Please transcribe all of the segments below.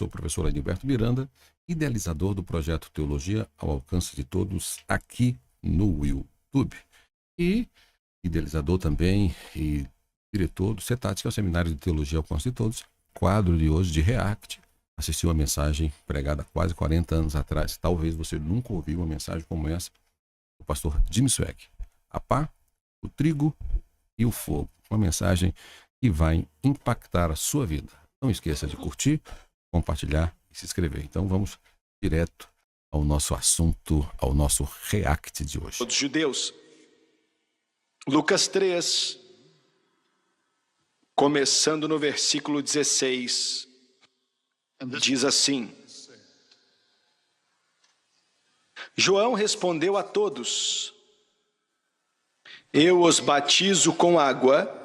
Sou o professor Adilberto Miranda, idealizador do projeto Teologia ao Alcance de Todos aqui no YouTube. E idealizador também e diretor do CETATS, que é o Seminário de Teologia ao Alcance de Todos. Quadro de hoje de React. Assisti uma mensagem pregada há quase 40 anos atrás. Talvez você nunca ouviu uma mensagem como essa do pastor Jim Swag. A pá, o trigo e o fogo. Uma mensagem que vai impactar a sua vida. Não esqueça de curtir, compartilhar e se inscrever. Então vamos direto ao nosso assunto, ao nosso React de hoje. Todos judeus. Lucas 3, começando no versículo 16, diz assim: João respondeu a todos: Eu os batizo com água,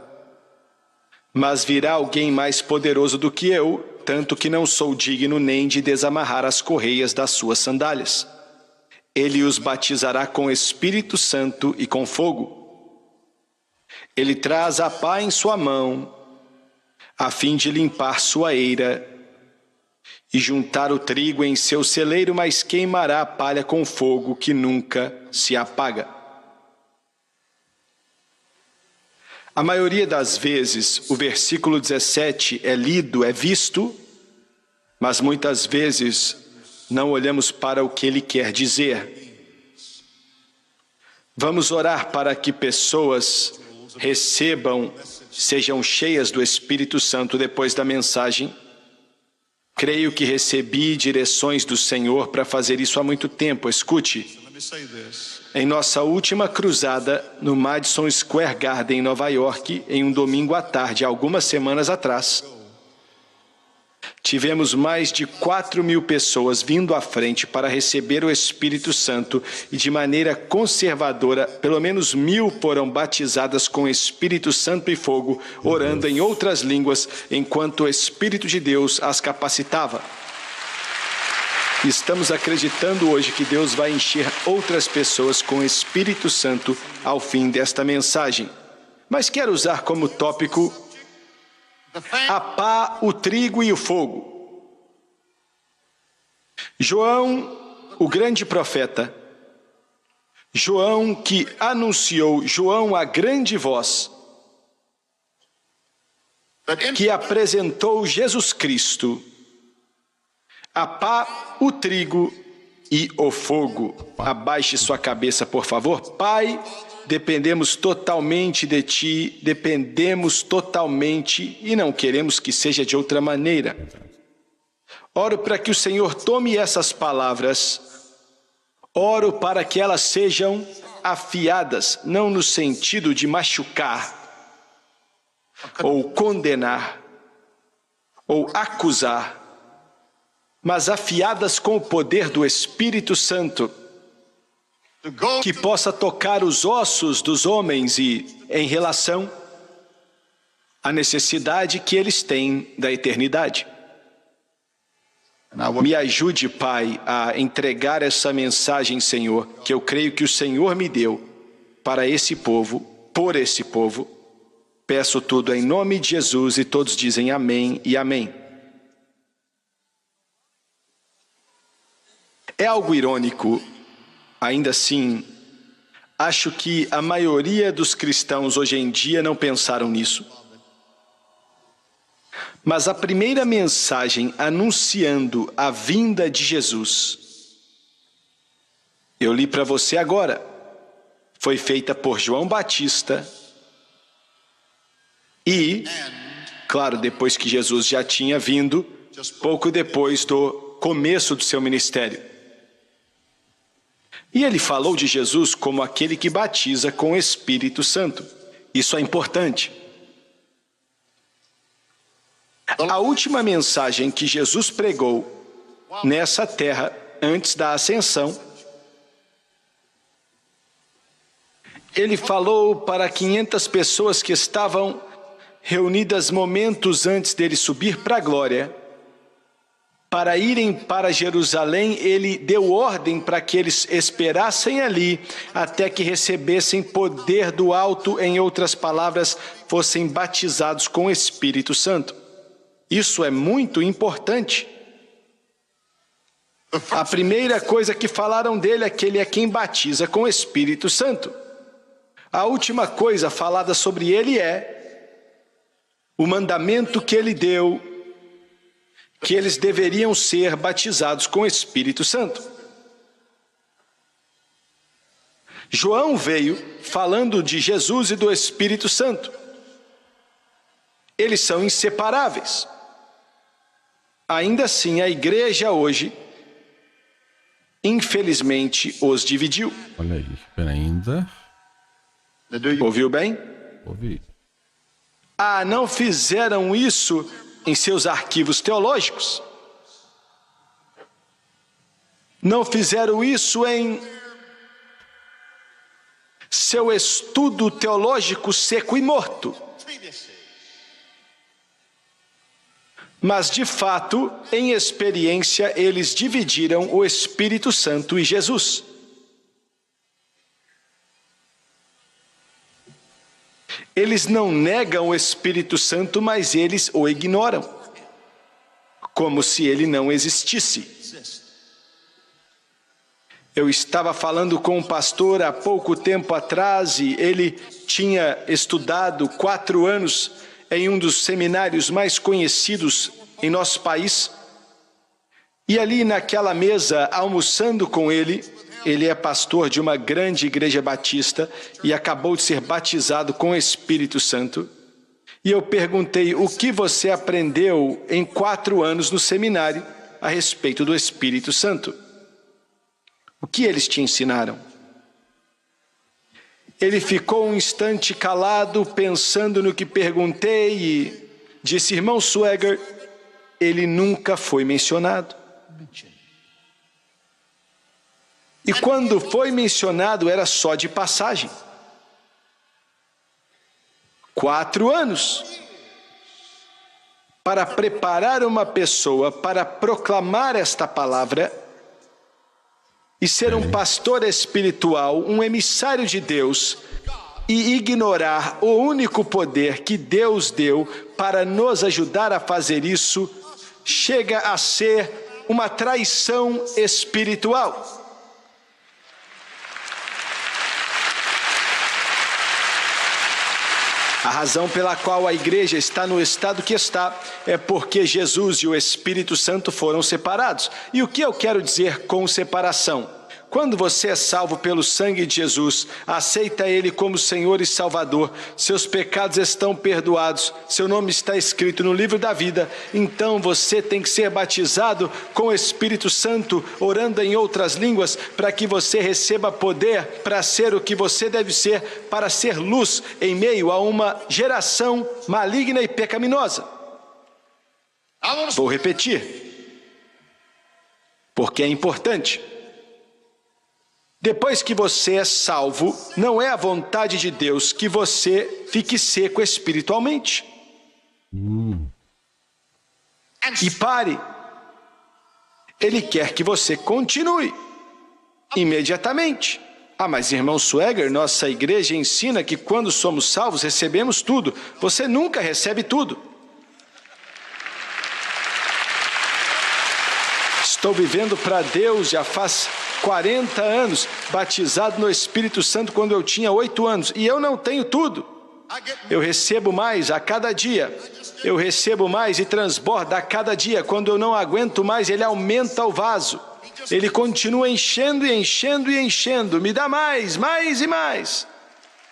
mas virá alguém mais poderoso do que eu, tanto que não sou digno nem de desamarrar as correias das suas sandálias. Ele os batizará com Espírito Santo e com fogo. Ele traz a pá em sua mão, a fim de limpar sua eira e juntar o trigo em seu celeiro, mas queimará a palha com fogo que nunca se apaga. A maioria das vezes, o versículo 17 é lido, é visto, mas muitas vezes não olhamos para o que ele quer dizer. Vamos orar para que pessoas recebam, sejam cheias do Espírito Santo depois da mensagem. Creio que recebi direções do Senhor para fazer isso há muito tempo. Escute. Em nossa última cruzada no Madison Square Garden, em Nova York, em um domingo à tarde, algumas semanas atrás, tivemos mais de 4.000 pessoas vindo à frente para receber o Espírito Santo e de maneira conservadora, pelo menos 1.000 foram batizadas com Espírito Santo e fogo, orando em outras línguas, enquanto o Espírito de Deus as capacitava. Estamos acreditando hoje que Deus vai encher outras pessoas com o Espírito Santo ao fim desta mensagem. Mas quero usar como tópico a pá, o trigo e o fogo. João, o grande profeta, João que anunciou, João a grande voz, que apresentou Jesus Cristo, a pá, o trigo e o fogo. Abaixe sua cabeça, por favor. Pai, dependemos totalmente de Ti, dependemos totalmente e não queremos que seja de outra maneira. Oro para que o Senhor tome essas palavras, oro para que elas sejam afiadas, não no sentido de machucar, ou condenar, ou acusar, mas afiadas com o poder do Espírito Santo, que possa tocar os ossos dos homens e em relação à necessidade que eles têm da eternidade. Me ajude, Pai, a entregar essa mensagem, Senhor, que eu creio que o Senhor me deu para esse povo, por esse povo. Peço tudo em nome de Jesus e todos dizem amém e amém. É algo irônico, ainda assim, acho que a maioria dos cristãos hoje em dia não pensaram nisso. Mas a primeira mensagem anunciando a vinda de Jesus, eu li para você agora, foi feita por João Batista e, claro, depois que Jesus já tinha vindo, pouco depois do começo do seu ministério. E ele falou de Jesus como aquele que batiza com o Espírito Santo. Isso é importante. A última mensagem que Jesus pregou nessa terra, antes da ascensão, ele falou para 500 pessoas que estavam reunidas momentos antes dele subir para a glória. Para irem para Jerusalém, ele deu ordem para que eles esperassem ali até que recebessem poder do alto, em outras palavras, fossem batizados com o Espírito Santo. Isso é muito importante. A primeira coisa que falaram dele é que ele é quem batiza com o Espírito Santo. A última coisa falada sobre ele é o mandamento que ele deu, que eles deveriam ser batizados com o Espírito Santo. João veio falando de Jesus e do Espírito Santo. Eles são inseparáveis. Ainda assim, a igreja hoje, infelizmente, os dividiu. Olha aí, ainda... Ouviu bem? Ouvi. Ah, não fizeram isso em seus arquivos teológicos? Não fizeram isso em seu estudo teológico seco e morto? Mas, de fato, em experiência, eles dividiram o Espírito Santo e Jesus. Eles não negam o Espírito Santo, mas eles o ignoram, como se ele não existisse. Eu estava falando com um pastor há pouco tempo atrás e ele tinha estudado 4 anos em um dos seminários mais conhecidos em nosso país. E ali naquela mesa, almoçando com ele é pastor de uma grande igreja batista e acabou de ser batizado com o Espírito Santo. E eu perguntei, o que você aprendeu em 4 anos no seminário a respeito do Espírito Santo? O que eles te ensinaram? Ele ficou um instante calado, pensando no que perguntei e disse, irmão Swagger, ele nunca foi mencionado. E quando foi mencionado, era só de passagem. 4 anos. Para preparar uma pessoa para proclamar esta palavra e ser um pastor espiritual, um emissário de Deus, e ignorar o único poder que Deus deu para nos ajudar a fazer isso, chega a ser uma traição espiritual. A razão pela qual a igreja está no estado que está é porque Jesus e o Espírito Santo foram separados. E o que eu quero dizer com separação? Quando você é salvo pelo sangue de Jesus, aceita Ele como Senhor e Salvador, seus pecados estão perdoados, seu nome está escrito no livro da vida, então você tem que ser batizado com o Espírito Santo, orando em outras línguas, para que você receba poder para ser o que você deve ser, para ser luz em meio a uma geração maligna e pecaminosa. Vou repetir, porque é importante. Depois que você é salvo, não é a vontade de Deus que você fique seco espiritualmente. E pare. Ele quer que você continue imediatamente. Ah, mas irmão Swagger, nossa igreja ensina que quando somos salvos recebemos tudo. Você nunca recebe tudo. Estou vivendo para Deus já faz 40 anos, batizado no Espírito Santo quando eu tinha 8 anos, e eu não tenho tudo. Eu recebo mais a cada dia, eu recebo mais e transborda a cada dia. Quando eu não aguento mais, ele aumenta o vaso, ele continua enchendo e enchendo e enchendo, me dá mais, mais e mais.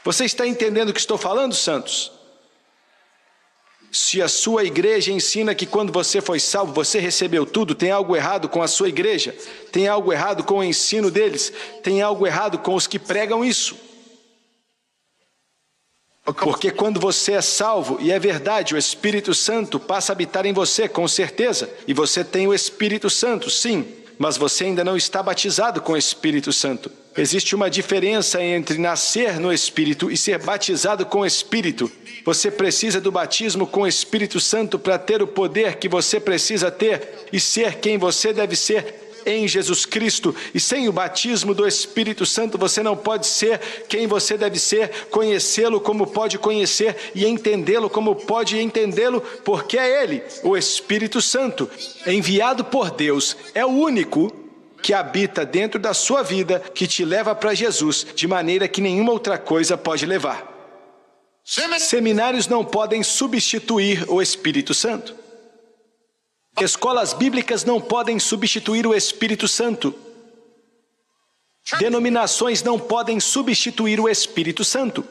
Você está entendendo o que estou falando, santos? Se a sua igreja ensina que quando você foi salvo, você recebeu tudo, tem algo errado com a sua igreja, tem algo errado com o ensino deles, tem algo errado com os que pregam isso. Porque quando você é salvo, e é verdade, o Espírito Santo passa a habitar em você, com certeza, e você tem o Espírito Santo, sim, mas você ainda não está batizado com o Espírito Santo. Existe uma diferença entre nascer no Espírito e ser batizado com o Espírito. Você precisa do batismo com o Espírito Santo para ter o poder que você precisa ter e ser quem você deve ser em Jesus Cristo. E sem o batismo do Espírito Santo você não pode ser quem você deve ser, conhecê-lo como pode conhecer e entendê-lo como pode entendê-lo, porque é Ele, o Espírito Santo, enviado por Deus, é o único que habita dentro da sua vida, que te leva para Jesus, de maneira que nenhuma outra coisa pode levar. Seminários não podem substituir o Espírito Santo. Escolas bíblicas não podem substituir o Espírito Santo. Denominações não podem substituir o Espírito Santo.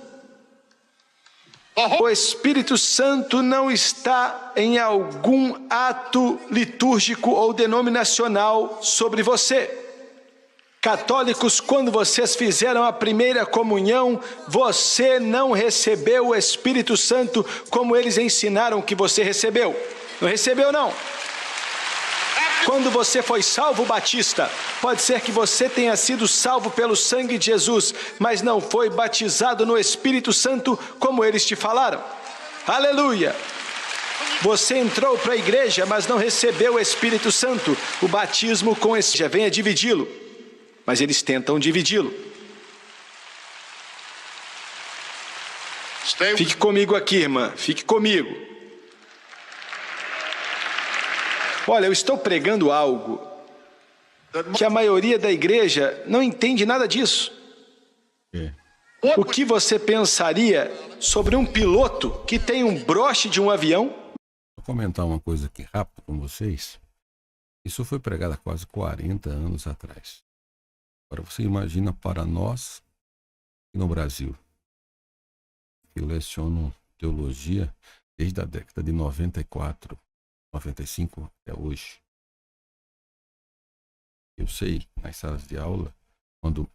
O Espírito Santo não está em algum ato litúrgico ou denominacional sobre você. Católicos, quando vocês fizeram a primeira comunhão, você não recebeu o Espírito Santo como eles ensinaram que você recebeu. Não recebeu, não. Quando você foi salvo, batista, pode ser que você tenha sido salvo pelo sangue de Jesus, mas não foi batizado no Espírito Santo como eles te falaram. Aleluia! Você entrou para a igreja, mas não recebeu o Espírito Santo. O batismo com esse já venha dividi-lo, mas eles tentam dividi-lo. Fique comigo aqui, irmã, fique comigo. Olha, eu estou pregando algo que a maioria da igreja não entende nada disso. O que você pensaria sobre um piloto que tem um broche de um avião? Vou comentar uma coisa aqui rápido com vocês. Isso foi pregado há quase 40 anos atrás. Agora você imagina para nós no Brasil, que lecionam teologia desde a década de 94. 95 até hoje. Eu sei, nas salas de aula, quando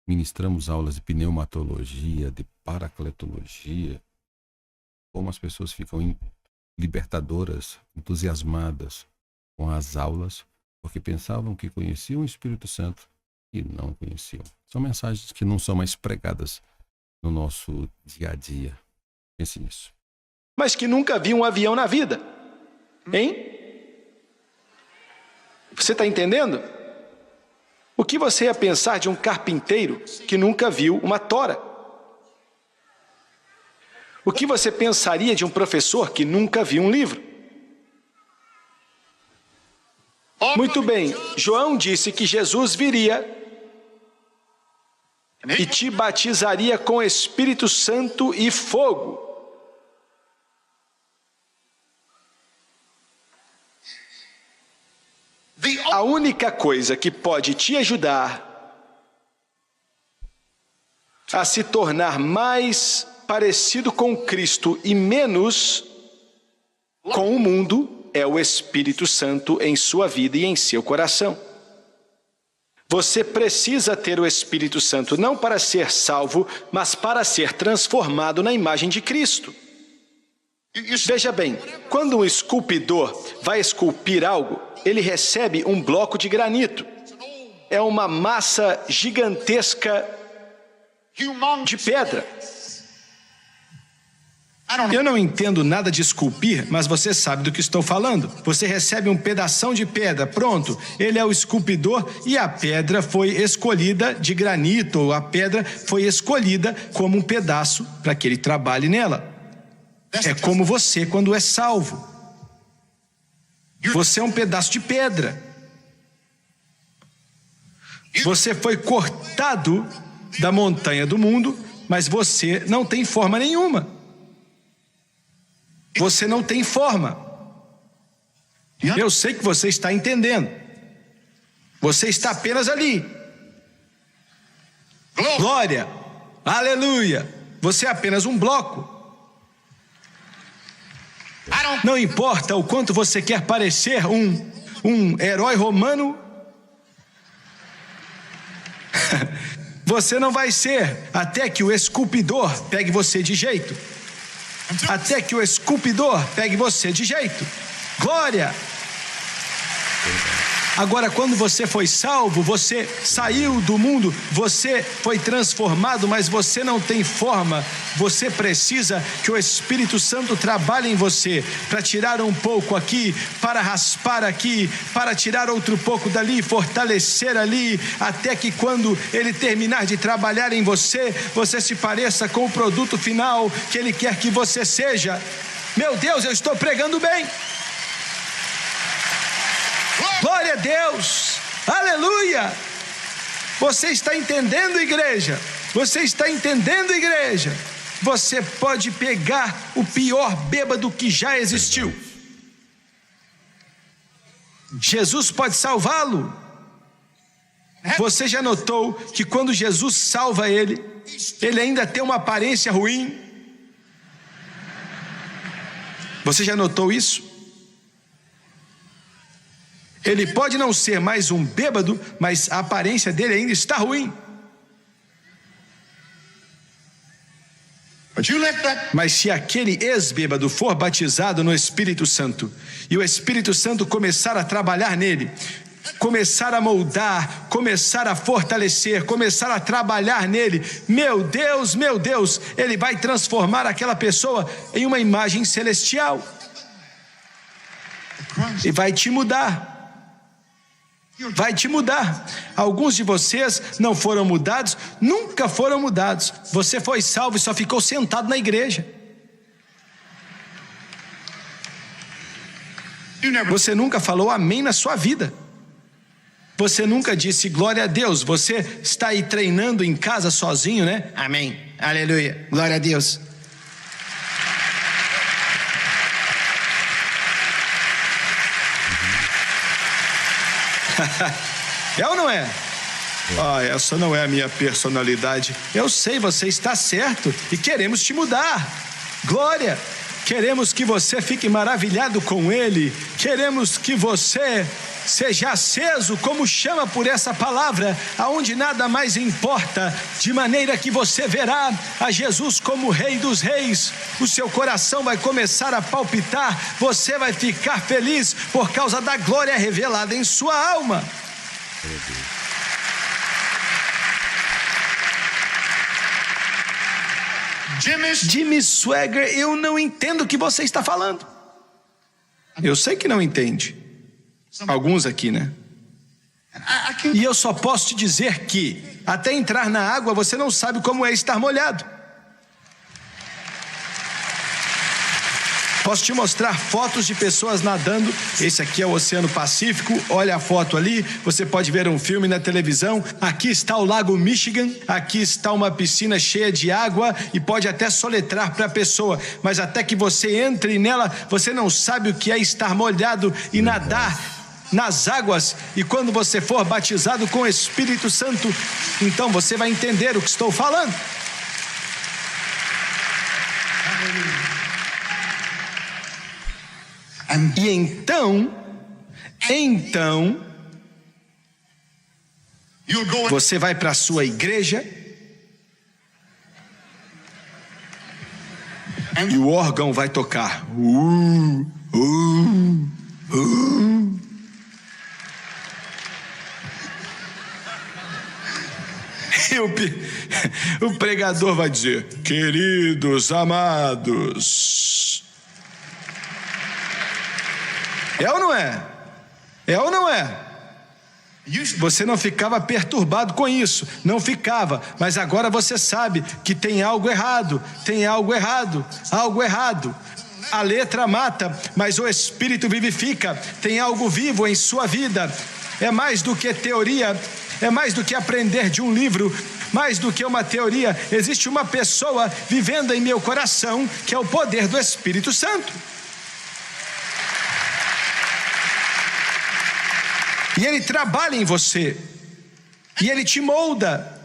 ministramos aulas de pneumatologia, de paracletologia, como as pessoas ficam libertadoras, entusiasmadas com as aulas, porque pensavam que conheciam o Espírito Santo e não conheciam. São mensagens que não são mais pregadas no nosso dia a dia. Pense nisso. Mas que nunca viu um avião na vida. Hein? Você está entendendo? O que você ia pensar de um carpinteiro que nunca viu uma tora? O que você pensaria de um professor que nunca viu um livro? Muito bem, João disse que Jesus viria e te batizaria com Espírito Santo e fogo. A única coisa que pode te ajudar a se tornar mais parecido com Cristo e menos com o mundo é o Espírito Santo em sua vida e em seu coração. Você precisa ter o Espírito Santo não para ser salvo, mas para ser transformado na imagem de Cristo. Veja bem, quando um esculpidor vai esculpir algo, ele recebe um bloco de granito. É uma massa gigantesca de pedra. Eu não entendo nada de esculpir, mas você sabe do que estou falando. Você recebe um pedação de pedra, pronto. Ele é o esculpidor e a pedra foi escolhida de granito, ou a pedra foi escolhida como um pedaço para que ele trabalhe nela. É como você quando é salvo. Você é um pedaço de pedra. Você foi cortado da montanha do mundo, mas você não tem forma nenhuma. Você não tem forma. Eu sei que você está entendendo. Você está apenas ali. Glória! Aleluia! Você é apenas um bloco. Não importa o quanto você quer parecer um herói romano, você não vai ser até que o esculpidor pegue você de jeito. Até que o esculpidor pegue você de jeito. Glória! Agora, quando você foi salvo, você saiu do mundo, você foi transformado, mas você não tem forma. Você precisa que o Espírito Santo trabalhe em você para tirar um pouco aqui, para raspar aqui, para tirar outro pouco dali, fortalecer ali, até que quando ele terminar de trabalhar em você, você se pareça com o produto final que ele quer que você seja. Meu Deus, eu estou pregando bem. Glória a Deus! Aleluia! Aleluia! Você está entendendo, igreja? Você está entendendo, igreja? Você pode pegar o pior bêbado que já existiu. Jesus pode salvá-lo. Você já notou que quando Jesus salva ele, ele ainda tem uma aparência ruim? Você já notou isso? Ele pode não ser mais um bêbado, mas a aparência dele ainda está ruim. Mas se aquele ex-bêbado for batizado no Espírito Santo, e o Espírito Santo começar a trabalhar nele, começar a moldar, começar a fortalecer, começar a trabalhar nele, meu Deus, ele vai transformar aquela pessoa em uma imagem celestial. E vai te mudar. Vai te mudar. Alguns de vocês não foram mudados, nunca foram mudados. Você foi salvo e só ficou sentado na igreja. Você nunca falou amém na sua vida. Você nunca disse glória a Deus. Você está aí treinando em casa sozinho, né? Amém, aleluia, glória a Deus. É ou não é? Essa não é a minha personalidade. Eu sei, você está certo e queremos te mudar. Glória! Queremos que você fique maravilhado com Ele. Queremos que você seja aceso como chama por essa palavra, aonde nada mais importa, de maneira que você verá a Jesus como Rei dos Reis. O seu coração vai começar a palpitar, você vai ficar feliz por causa da glória revelada em sua alma. Jimmy Swagger, eu não entendo o que você está falando. Eu sei que não entende. Alguns aqui, né? E eu só posso te dizer que até entrar na água você não sabe como é estar molhado. Posso te mostrar fotos de pessoas nadando. Esse aqui é o Oceano Pacífico. Olha a foto ali. Você pode ver um filme na televisão. Aqui está o Lago Michigan. Aqui está uma piscina cheia de água. E pode até soletrar para a pessoa. Mas até que você entre nela, você não sabe o que é estar molhado e nadar nas águas. E quando você for batizado com o Espírito Santo, então você vai entender o que estou falando. E então você vai para a sua igreja e o órgão vai tocar. E o pregador vai dizer: queridos amados. É ou não é? É ou não é? Você não ficava perturbado com isso, não ficava, mas agora você sabe que tem algo errado, algo errado. A letra mata, mas o Espírito vivifica, tem algo vivo em sua vida. É mais do que teoria, é mais do que aprender de um livro, mais do que uma teoria. Existe uma pessoa vivendo em meu coração, que é o poder do Espírito Santo. E ele trabalha em você, e ele te molda,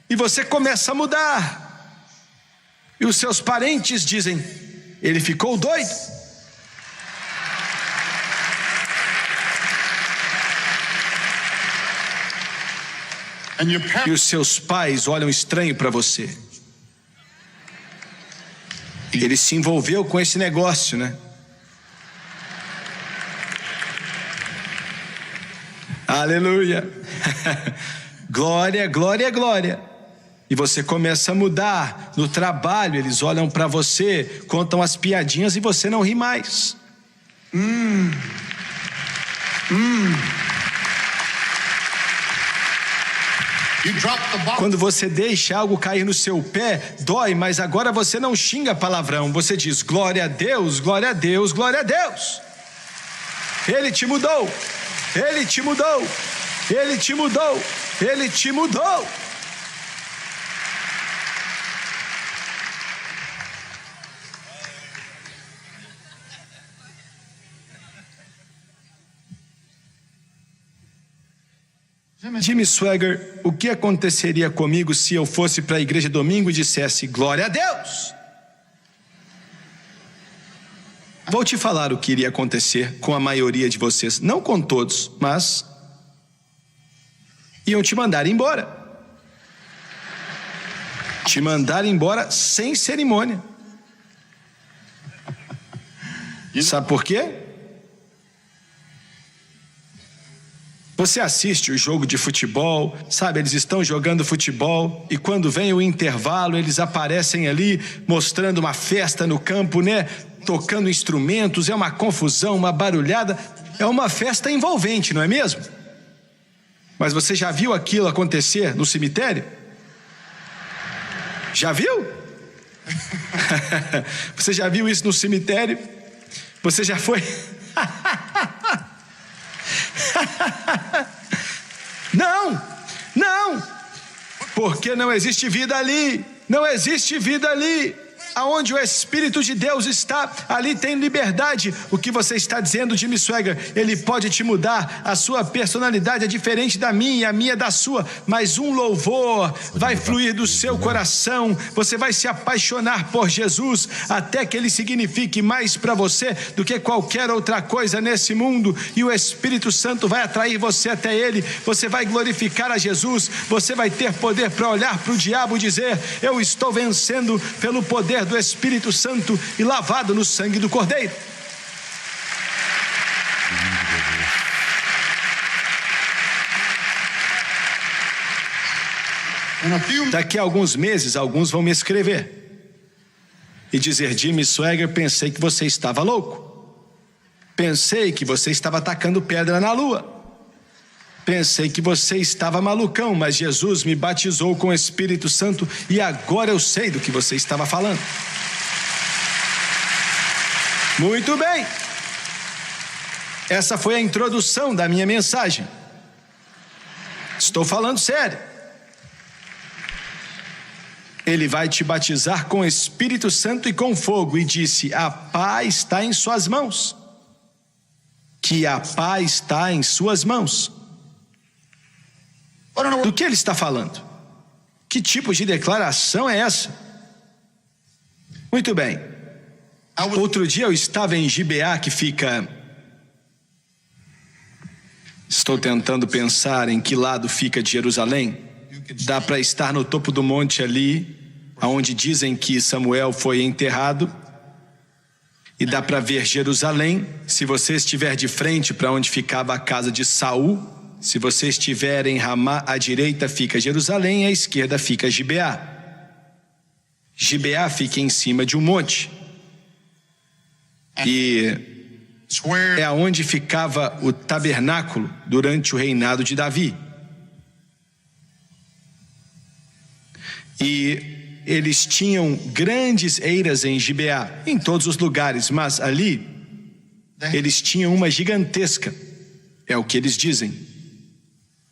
e você começa a mudar. E os seus parentes dizem: ele ficou doido. E os seus pais olham estranho para você. Ele se envolveu com esse negócio, né? Aleluia. Glória, glória, glória. E você começa a mudar. No trabalho eles olham para você, contam as piadinhas e você não ri mais. Quando você deixa algo cair no seu pé, dói, mas agora você não xinga palavrão. Você diz: glória a Deus, glória a Deus, glória a Deus. Ele te mudou. Ele te mudou. Ele te mudou. Ele te mudou. Jimmy Swaggart, o que aconteceria comigo se eu fosse para a igreja domingo e dissesse glória a Deus? Vou te falar o que iria acontecer com a maioria de vocês, não com todos, mas iam te mandar embora. Te mandar embora sem cerimônia. Sabe por quê? Você assiste o jogo de futebol, sabe, eles estão jogando futebol e quando vem o intervalo eles aparecem ali mostrando uma festa no campo, né? Tocando instrumentos, é uma confusão, uma barulhada, é uma festa envolvente, não é mesmo? Mas você já viu aquilo acontecer no cemitério? Já viu? Você já viu isso no cemitério? Você já foi? Não, não, porque não existe vida ali, não existe vida ali. Aonde o Espírito de Deus está, ali tem liberdade. O que você está dizendo, Jimmy Swaggart, ele pode te mudar. A sua personalidade é diferente da minha, a minha é da sua, mas um louvor vai fluir do seu coração. Você vai se apaixonar por Jesus até que ele signifique mais para você do que qualquer outra coisa nesse mundo, e o Espírito Santo vai atrair você até ele. Você vai glorificar a Jesus, você vai ter poder para olhar para o diabo e dizer: eu estou vencendo pelo poder do Espírito Santo e lavado no sangue do Cordeiro. Daqui a alguns meses, alguns vão me escrever e dizer: Jimmy Swaggart, pensei que você estava louco. Pensei que você estava atacando pedra na lua. Pensei que você estava malucão, mas Jesus me batizou com o Espírito Santo e agora eu sei do que você estava falando. Muito bem. Essa foi a introdução da minha mensagem. Estou falando sério. Ele vai te batizar com o Espírito Santo e com fogo, e disse: a paz está em suas mãos. Que a paz está em suas mãos. Do que ele está falando? Que tipo de declaração é essa? Muito bem. Outro dia eu estava em Gibeá, que fica... Estou tentando pensar em que lado fica de Jerusalém. Dá para estar no topo do monte ali, onde dizem que Samuel foi enterrado. E dá para ver Jerusalém. Se você estiver de frente para onde ficava a casa de Saul, se você estiver em Ramá, à direita fica Jerusalém, à esquerda fica Gibeá. Gibeá fica em cima de um monte. E é onde ficava o tabernáculo durante o reinado de Davi. E eles tinham grandes eiras em Gibeá, em todos os lugares, mas ali eles tinham uma gigantesca, é o que eles dizem.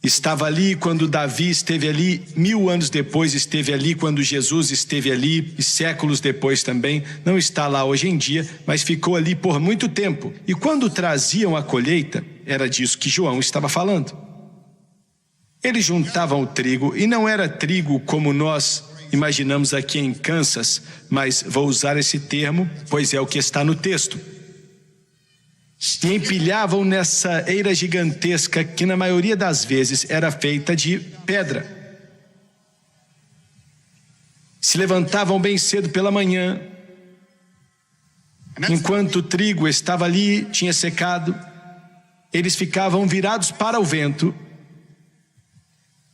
Estava ali quando Davi esteve ali, 1000 anos depois esteve ali quando Jesus esteve ali, e séculos depois também. Não está lá hoje em dia, mas ficou ali por muito tempo. E quando traziam a colheita, era disso que João estava falando. Eles juntavam o trigo, e não era trigo como nós imaginamos aqui em Kansas, mas vou usar esse termo, pois é o que está no texto. E empilhavam nessa eira gigantesca, que na maioria das vezes era feita de pedra. Se levantavam bem cedo pela manhã, enquanto o trigo estava ali, tinha secado, eles ficavam virados para o vento.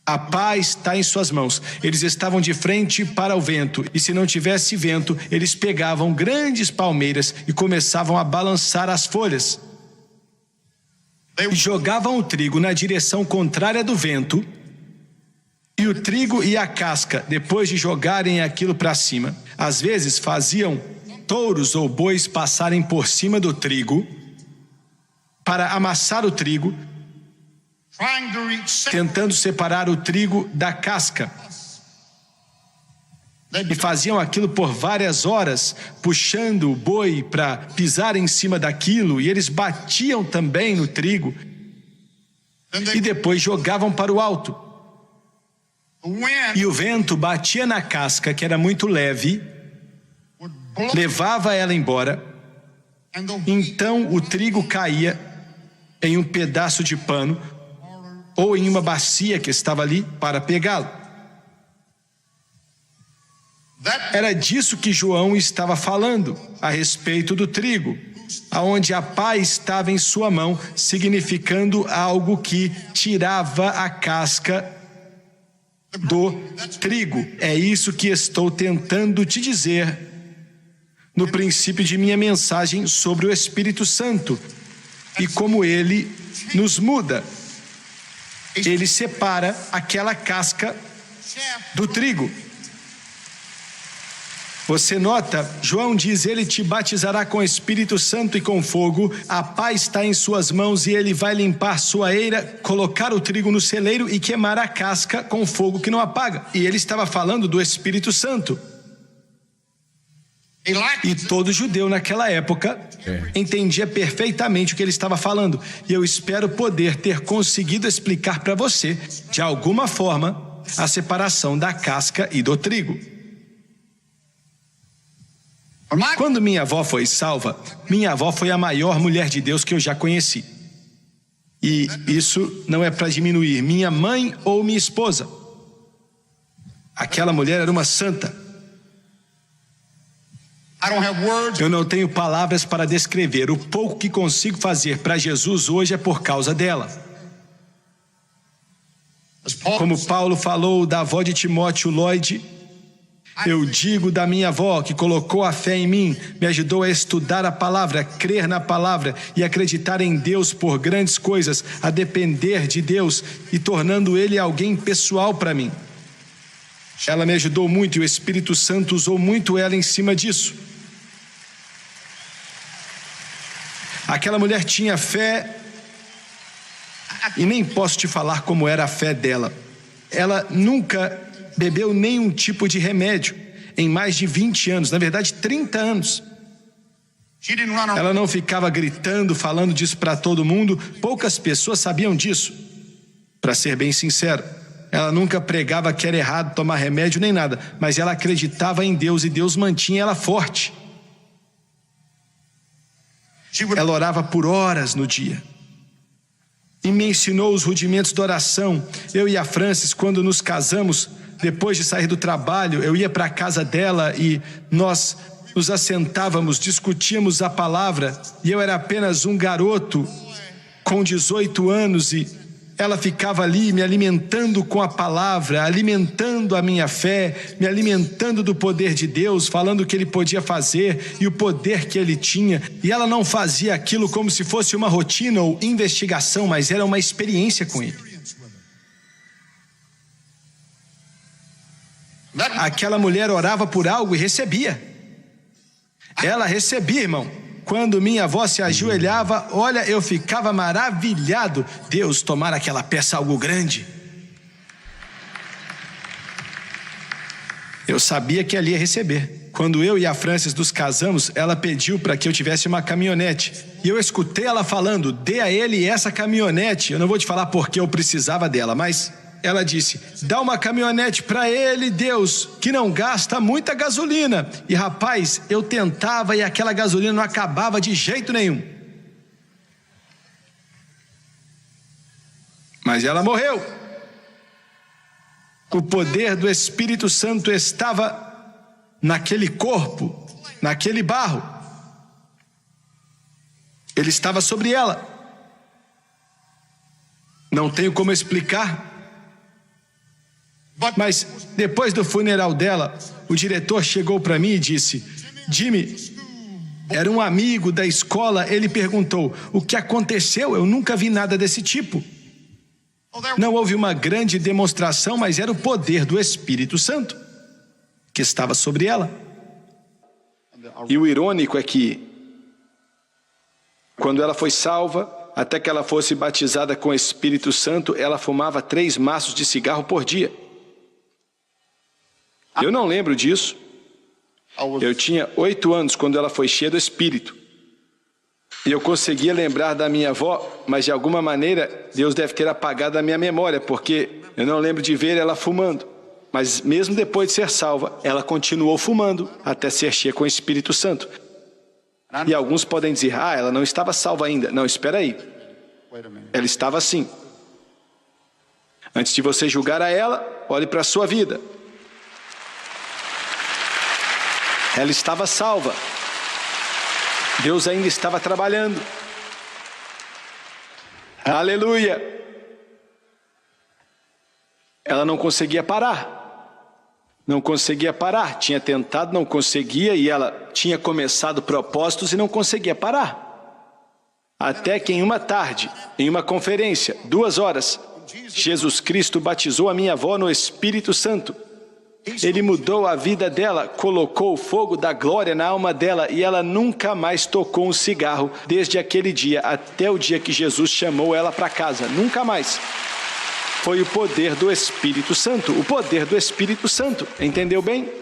A paz está em suas mãos. Eles estavam de frente para o vento, e se não tivesse vento, eles pegavam grandes palmeiras e começavam a balançar as folhas. E jogavam o trigo na direção contrária do vento, e o trigo e a casca, depois de jogarem aquilo para cima, às vezes faziam touros ou bois passarem por cima do trigo para amassar o trigo. tentando separar o trigo da casca. E faziam aquilo por várias horas, puxando o boi para pisar em cima daquilo, e eles batiam também no trigo, e depois jogavam para o alto. E o vento batia na casca, que era muito leve, levava ela embora. Então o trigo caía em um pedaço de pano, ou em uma bacia que estava ali para pegá-lo. Era disso que João estava falando, a respeito do trigo, aonde a pá estava em sua mão, significando algo que tirava a casca do trigo. É isso que estou tentando te dizer no princípio de minha mensagem sobre o Espírito Santo e como ele nos muda. Ele separa aquela casca do trigo. Você nota, João diz, ele te batizará com o Espírito Santo e com fogo, a pá está em suas mãos e ele vai limpar sua eira, colocar o trigo no celeiro e queimar a casca com fogo que não apaga. E ele estava falando do Espírito Santo. E todo judeu naquela época entendia perfeitamente o que ele estava falando. E eu espero poder ter conseguido explicar para você, de alguma forma, a separação da casca e do trigo. Quando minha avó foi salva, minha avó foi a maior mulher de Deus que eu já conheci. E isso não é para diminuir minha mãe ou minha esposa. Aquela mulher era uma santa. Eu não tenho palavras para descrever. O pouco que consigo fazer para Jesus hoje é por causa dela. Como Paulo falou da avó de Timóteo, Lloyd, eu digo da minha avó que colocou a fé em mim, me ajudou a estudar a palavra, a crer na palavra e acreditar em Deus por grandes coisas, a depender de Deus e tornando Ele alguém pessoal para mim. Ela me ajudou muito e o Espírito Santo usou muito ela em cima disso. Aquela mulher tinha fé e nem posso te falar como era a fé dela. Ela nunca bebeu nenhum tipo de remédio em mais de 20 anos, na verdade 30 anos. Ela não ficava gritando, falando disso para todo mundo, poucas pessoas sabiam disso, para ser bem sincero. Ela nunca pregava que era errado tomar remédio nem nada, mas ela acreditava em Deus e Deus mantinha ela forte. Ela orava por horas no dia e me ensinou os rudimentos da oração. Eu e a Francis, quando nos casamos, depois de sair do trabalho, eu ia para a casa dela e nós nos assentávamos, discutíamos a palavra, e eu era apenas um garoto com 18 anos e ela ficava ali me alimentando com a palavra, alimentando a minha fé, me alimentando do poder de Deus, falando o que Ele podia fazer e o poder que Ele tinha. E ela não fazia aquilo como se fosse uma rotina ou investigação, mas era uma experiência com Ele. Aquela mulher orava por algo e recebia. Ela recebia, irmão. Quando minha avó se ajoelhava, olha, eu ficava maravilhado. Deus, tomara aquela peça algo grande. Eu sabia que ela ia receber. Quando eu e a Francis nos casamos, ela pediu para que eu tivesse uma caminhonete. E eu escutei ela falando, dê a ele essa caminhonete. Eu não vou te falar porque eu precisava dela, mas ela disse, dá uma caminhonete para ele, Deus, que não gasta muita gasolina. E rapaz, eu tentava e aquela gasolina não acabava de jeito nenhum. Mas ela morreu. O poder do Espírito Santo estava naquele corpo, naquele barro. Ele estava sobre ela. Não tenho como explicar. Mas depois do funeral dela, o diretor chegou para mim e disse, Jimmy, era um amigo da escola, ele perguntou, o que aconteceu? Eu nunca vi nada desse tipo. Não houve uma grande demonstração, mas era o poder do Espírito Santo que estava sobre ela. E o irônico é que, quando ela foi salva, até que ela fosse batizada com o Espírito Santo, ela fumava 3 maços de cigarro por dia. Eu não lembro disso. Eu tinha 8 anos quando ela foi cheia do Espírito. E eu conseguia lembrar da minha avó, mas de alguma maneira Deus deve ter apagado a minha memória, porque eu não lembro de ver ela fumando. Mas mesmo depois de ser salva, ela continuou fumando até ser cheia com o Espírito Santo. E alguns podem dizer, ela não estava salva ainda. Não, espera aí. Ela estava sim. Antes de você julgar a ela, olhe para a sua vida. Ela estava salva. Deus ainda estava trabalhando. Aleluia! Ela não conseguia parar. Não conseguia parar. Tinha tentado, não conseguia, e ela tinha começado propósitos e não conseguia parar. Até que em uma tarde, em uma conferência, 2 horas, Jesus Cristo batizou a minha avó no Espírito Santo. Ele mudou a vida dela, colocou o fogo da glória na alma dela e ela nunca mais tocou um cigarro desde aquele dia até o dia que Jesus chamou ela para casa. Nunca mais. Foi o poder do Espírito Santo, o poder do Espírito Santo. Entendeu bem?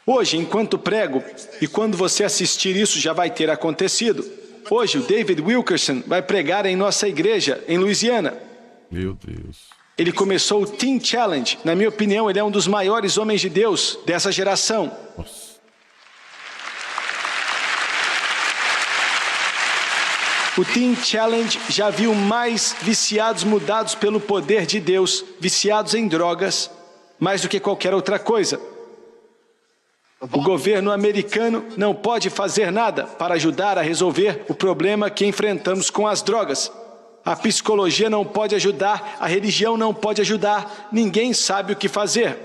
Hoje, enquanto prego, e quando você assistir isso já vai ter acontecido, hoje o David Wilkerson vai pregar em nossa igreja em Louisiana. Meu Deus. Ele começou o Teen Challenge. Na minha opinião, ele é um dos maiores homens de Deus dessa geração. Nossa. O Teen Challenge já viu mais viciados mudados pelo poder de Deus, viciados em drogas, mais do que qualquer outra coisa. O governo americano não pode fazer nada para ajudar a resolver o problema que enfrentamos com as drogas. A psicologia não pode ajudar, a religião não pode ajudar, ninguém sabe o que fazer.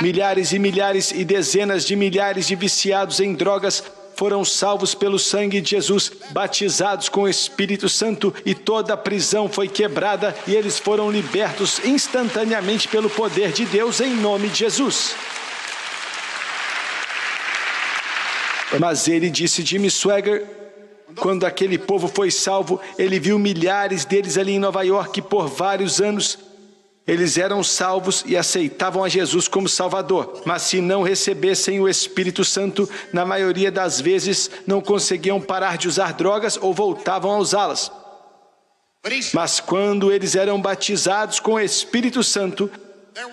Milhares e milhares e dezenas de milhares de viciados em drogas foram salvos pelo sangue de Jesus, batizados com o Espírito Santo, e toda a prisão foi quebrada e eles foram libertos instantaneamente pelo poder de Deus em nome de Jesus. Mas ele disse, Jimmy Swaggart, quando aquele povo foi salvo, ele viu milhares deles ali em Nova York, por vários anos eles eram salvos e aceitavam a Jesus como Salvador. Mas se não recebessem o Espírito Santo, na maioria das vezes não conseguiam parar de usar drogas ou voltavam a usá-las. Mas quando eles eram batizados com o Espírito Santo,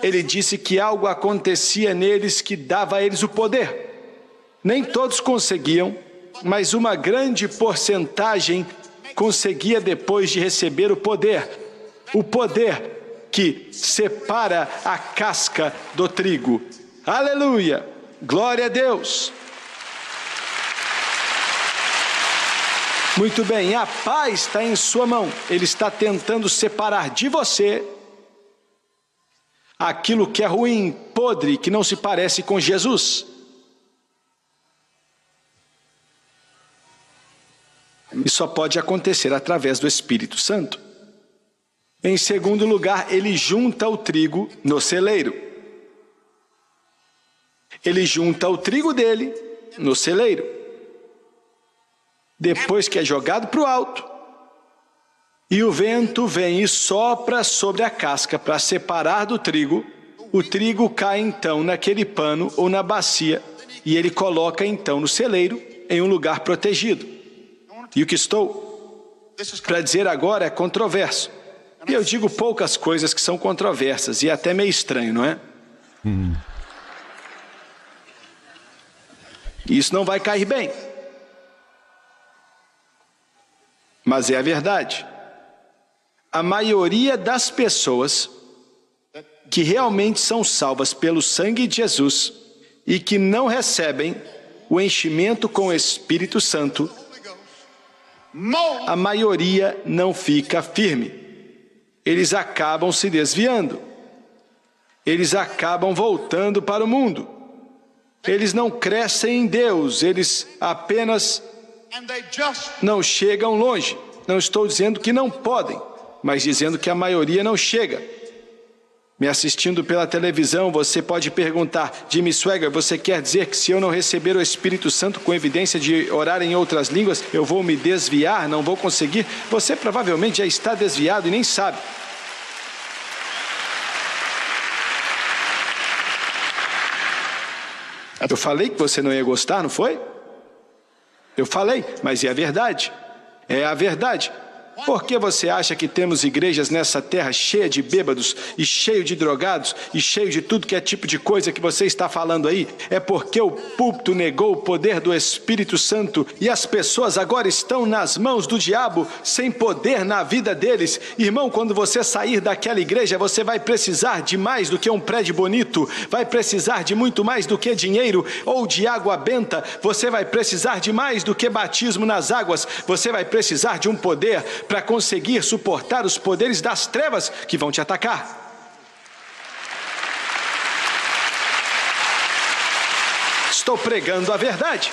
ele disse que algo acontecia neles que dava a eles o poder. Nem todos conseguiam, mas uma grande porcentagem conseguia depois de receber o poder. O poder que separa a casca do trigo. Aleluia! Glória a Deus! Muito bem, a paz está em sua mão. Ele está tentando separar de você aquilo que é ruim, podre, que não se parece com Jesus. Isso só pode acontecer através do Espírito Santo. Em segundo lugar, ele junta o trigo no celeiro. Ele junta o trigo dele no celeiro. Depois que é jogado para o alto, e o vento vem e sopra sobre a casca para separar do trigo, o trigo cai então naquele pano ou na bacia, e ele coloca então no celeiro em um lugar protegido. E o que estou para dizer agora é controverso. E eu digo poucas coisas que são controversas, e até meio estranho, não é? Isso não vai cair bem. Mas é a verdade. A maioria das pessoas que realmente são salvas pelo sangue de Jesus e que não recebem o enchimento com o Espírito Santo, a maioria não fica firme. Eles acabam se desviando. Eles acabam voltando para o mundo. Eles não crescem em Deus, eles apenas não chegam longe. Não estou dizendo que não podem, mas dizendo que a maioria não chega. me assistindo pela televisão, você pode perguntar: Jimmy Swaggart, você quer dizer que se eu não receber o Espírito Santo com evidência de orar em outras línguas, eu vou me desviar, não vou conseguir? Você provavelmente já está desviado e nem sabe. Eu falei que você não ia gostar, não foi? Eu falei, mas é a verdade. É a verdade. Por que você acha que temos igrejas nessa terra cheia de bêbados e cheio de drogados e cheio de tudo que é tipo de coisa que você está falando aí? É porque o púlpito negou o poder do Espírito Santo e as pessoas agora estão nas mãos do diabo sem poder na vida deles. Irmão, quando você sair daquela igreja, você vai precisar de mais do que um prédio bonito, vai precisar de muito mais do que dinheiro ou de água benta, você vai precisar de mais do que batismo nas águas, você vai precisar de um poder para conseguir suportar os poderes das trevas que vão te atacar. Estou pregando a verdade.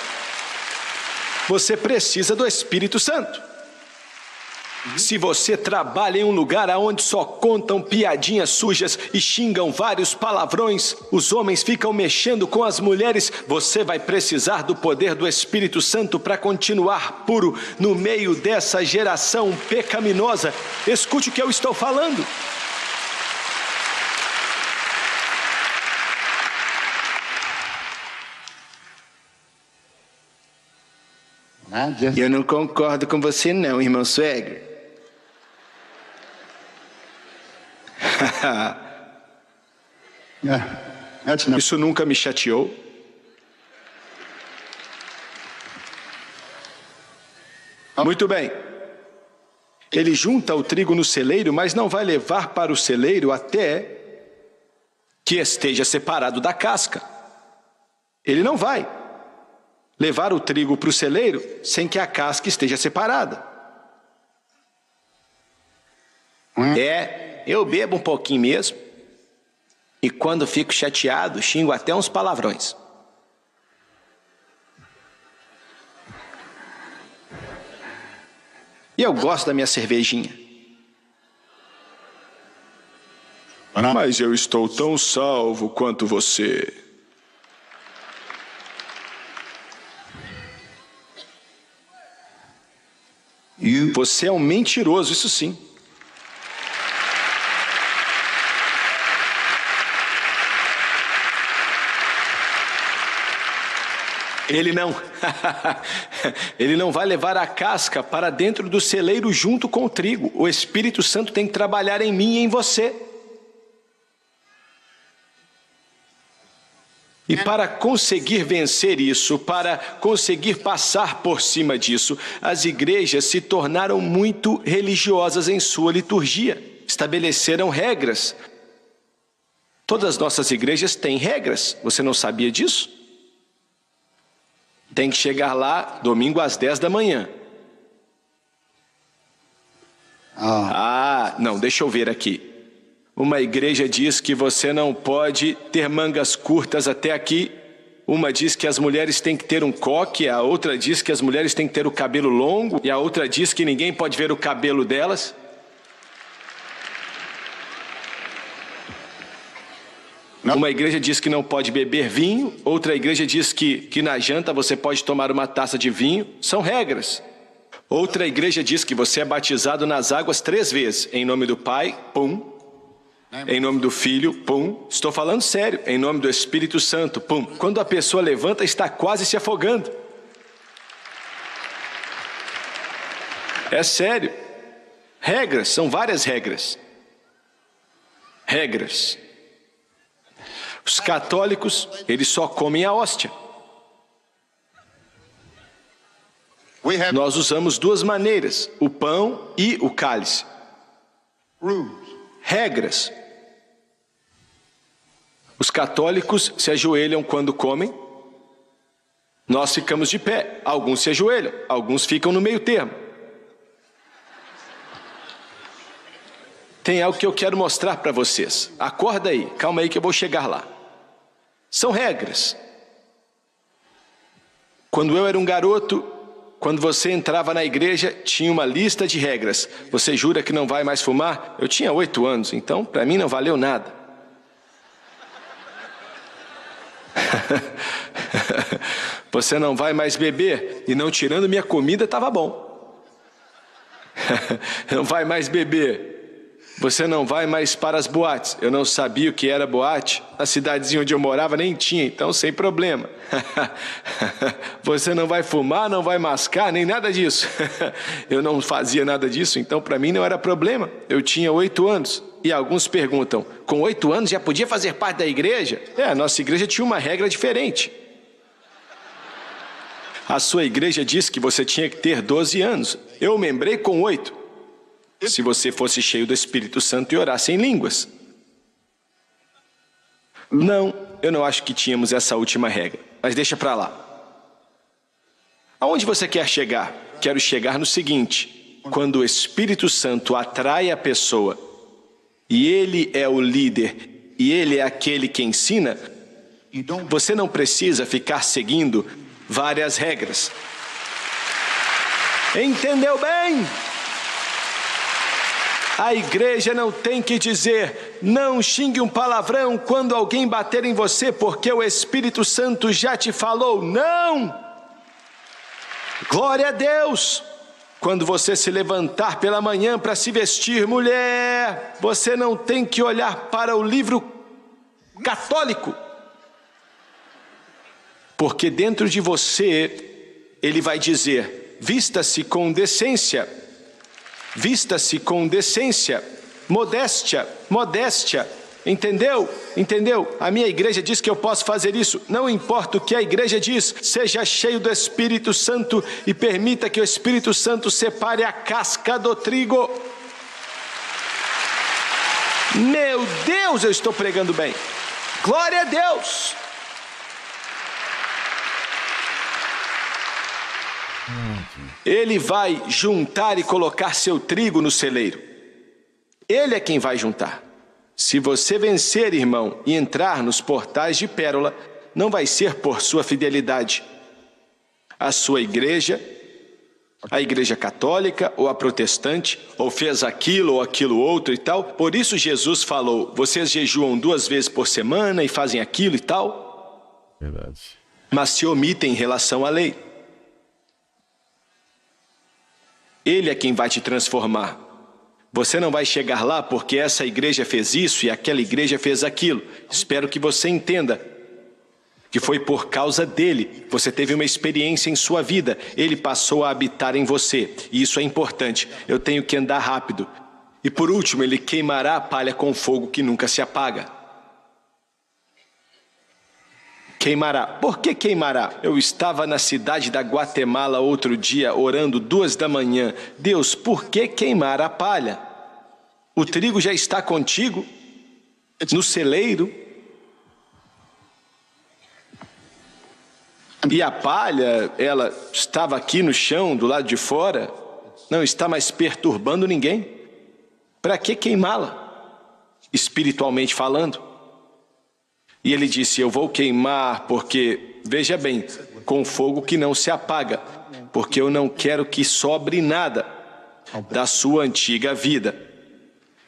Você precisa do Espírito Santo. Se você trabalha em um lugar onde só contam piadinhas sujas e xingam vários palavrões, os homens ficam mexendo com as mulheres, você vai precisar do poder do Espírito Santo para continuar puro no meio dessa geração pecaminosa. Escute o que eu estou falando. Eu não concordo com você não, irmão Swaggart. Isso nunca me chateou. Muito bem. Ele junta o trigo no celeiro, mas não vai levar para o celeiro até que esteja separado da casca. Ele não vai levar o trigo para o celeiro sem que a casca esteja separada. Eu bebo um pouquinho mesmo. E quando fico chateado, xingo até uns palavrões. E eu gosto da minha cervejinha. Mas eu estou tão salvo quanto você. Você é um mentiroso, isso sim. Ele não vai levar a casca para dentro do celeiro junto com o trigo. O Espírito Santo tem que trabalhar em mim e em você. E para conseguir vencer isso, para conseguir passar por cima disso, as igrejas se tornaram muito religiosas em sua liturgia. Estabeleceram regras. Todas as nossas igrejas têm regras. Você não sabia disso? Tem que chegar lá domingo às 10 da manhã. Não, deixa eu ver aqui. Uma igreja diz que você não pode ter mangas curtas até aqui. Uma diz que as mulheres têm que ter um coque. A outra diz que as mulheres têm que ter o cabelo longo. E a outra diz que ninguém pode ver o cabelo delas. Uma igreja diz que não pode beber vinho, outra igreja diz que na janta você pode tomar uma taça de vinho. São regras. Outra igreja diz que você é batizado nas águas 3 vezes. Em nome do Pai, pum. Em nome do Filho, pum. Estou falando sério. Em nome do Espírito Santo, pum. Quando a pessoa levanta, está quase se afogando. É sério. Regras, são várias regras. Regras. Os católicos, eles só comem a hóstia. Nós usamos 2 maneiras, o pão e o cálice. Regras. Os católicos se ajoelham quando comem. Nós ficamos de pé. Alguns se ajoelham, alguns ficam no meio termo. Tem algo que eu quero mostrar para vocês. Acorda aí, calma aí que eu vou chegar lá. São regras. Quando eu era um garoto, quando você entrava na igreja, tinha uma lista de regras. Você jura que não vai mais fumar? Eu tinha 8 anos, então para mim não valeu nada. Você não vai mais beber, e não tirando minha comida estava bom. Não vai mais beber. Você não vai mais para as boates. Eu não sabia o que era boate. Na cidadezinha onde eu morava nem tinha, então sem problema. Você não vai fumar, não vai mascar, nem nada disso. Eu não fazia nada disso, então para mim não era problema. Eu tinha 8 anos. E alguns perguntam, com 8 anos já podia fazer parte da igreja? A nossa igreja tinha uma regra diferente. A sua igreja disse que você tinha que ter 12 anos. Eu membrei com 8. Se você fosse cheio do Espírito Santo e orasse em línguas. Não, eu não acho que tínhamos essa última regra. Mas deixa pra lá. Aonde você quer chegar? Quero chegar no seguinte. Quando o Espírito Santo atrai a pessoa, e ele é o líder, e ele é aquele que ensina, você não precisa ficar seguindo várias regras. Entendeu bem? A igreja não tem que dizer, não xingue um palavrão quando alguém bater em você, porque o Espírito Santo já te falou. Não! Glória a Deus! Quando você se levantar pela manhã para se vestir, mulher, você não tem que olhar para o livro católico. Porque dentro de você, ele vai dizer, vista-se com decência. Vista-se com decência, modéstia, modéstia, entendeu? Entendeu? A minha igreja diz que eu posso fazer isso, não importa o que a igreja diz, seja cheio do Espírito Santo e permita que o Espírito Santo separe a casca do trigo. Meu Deus, eu estou pregando bem, glória a Deus! Ele vai juntar e colocar seu trigo no celeiro. Ele é quem vai juntar. Se você vencer, irmão, e entrar nos portais de pérola, não vai ser por sua fidelidade. A sua igreja, a igreja católica ou a protestante, ou fez aquilo ou aquilo outro e tal. Por isso Jesus falou, vocês jejuam 2 vezes por semana e fazem aquilo e tal. Verdade. Mas se omitem em relação à lei. Ele é quem vai te transformar. Você não vai chegar lá porque essa igreja fez isso e aquela igreja fez aquilo. Espero que você entenda que foi por causa dele. Você teve uma experiência em sua vida. Ele passou a habitar em você. E isso é importante. Eu tenho que andar rápido. E por último, ele queimará a palha com fogo que nunca se apaga. Queimará. Por que queimará? Eu estava na cidade da Guatemala outro dia, orando 2 da manhã. Deus, por que queimar a palha? O trigo já está contigo, no celeiro. E a palha, ela estava aqui no chão, do lado de fora, não está mais perturbando ninguém. Para que queimá-la? Espiritualmente falando. E ele disse, eu vou queimar porque, veja bem, com fogo que não se apaga, porque eu não quero que sobre nada da sua antiga vida.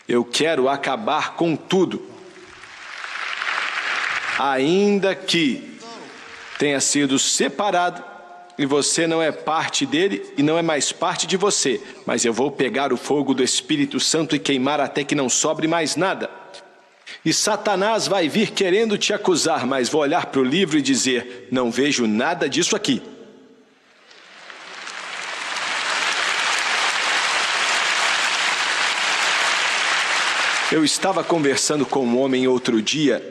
Eu quero acabar com tudo. Ainda que tenha sido separado e você não é parte dele e não é mais parte de você, mas eu vou pegar o fogo do Espírito Santo e queimar até que não sobre mais nada. E Satanás vai vir querendo te acusar, mas vou olhar para o livro e dizer, não vejo nada disso aqui. Eu estava conversando com um homem outro dia,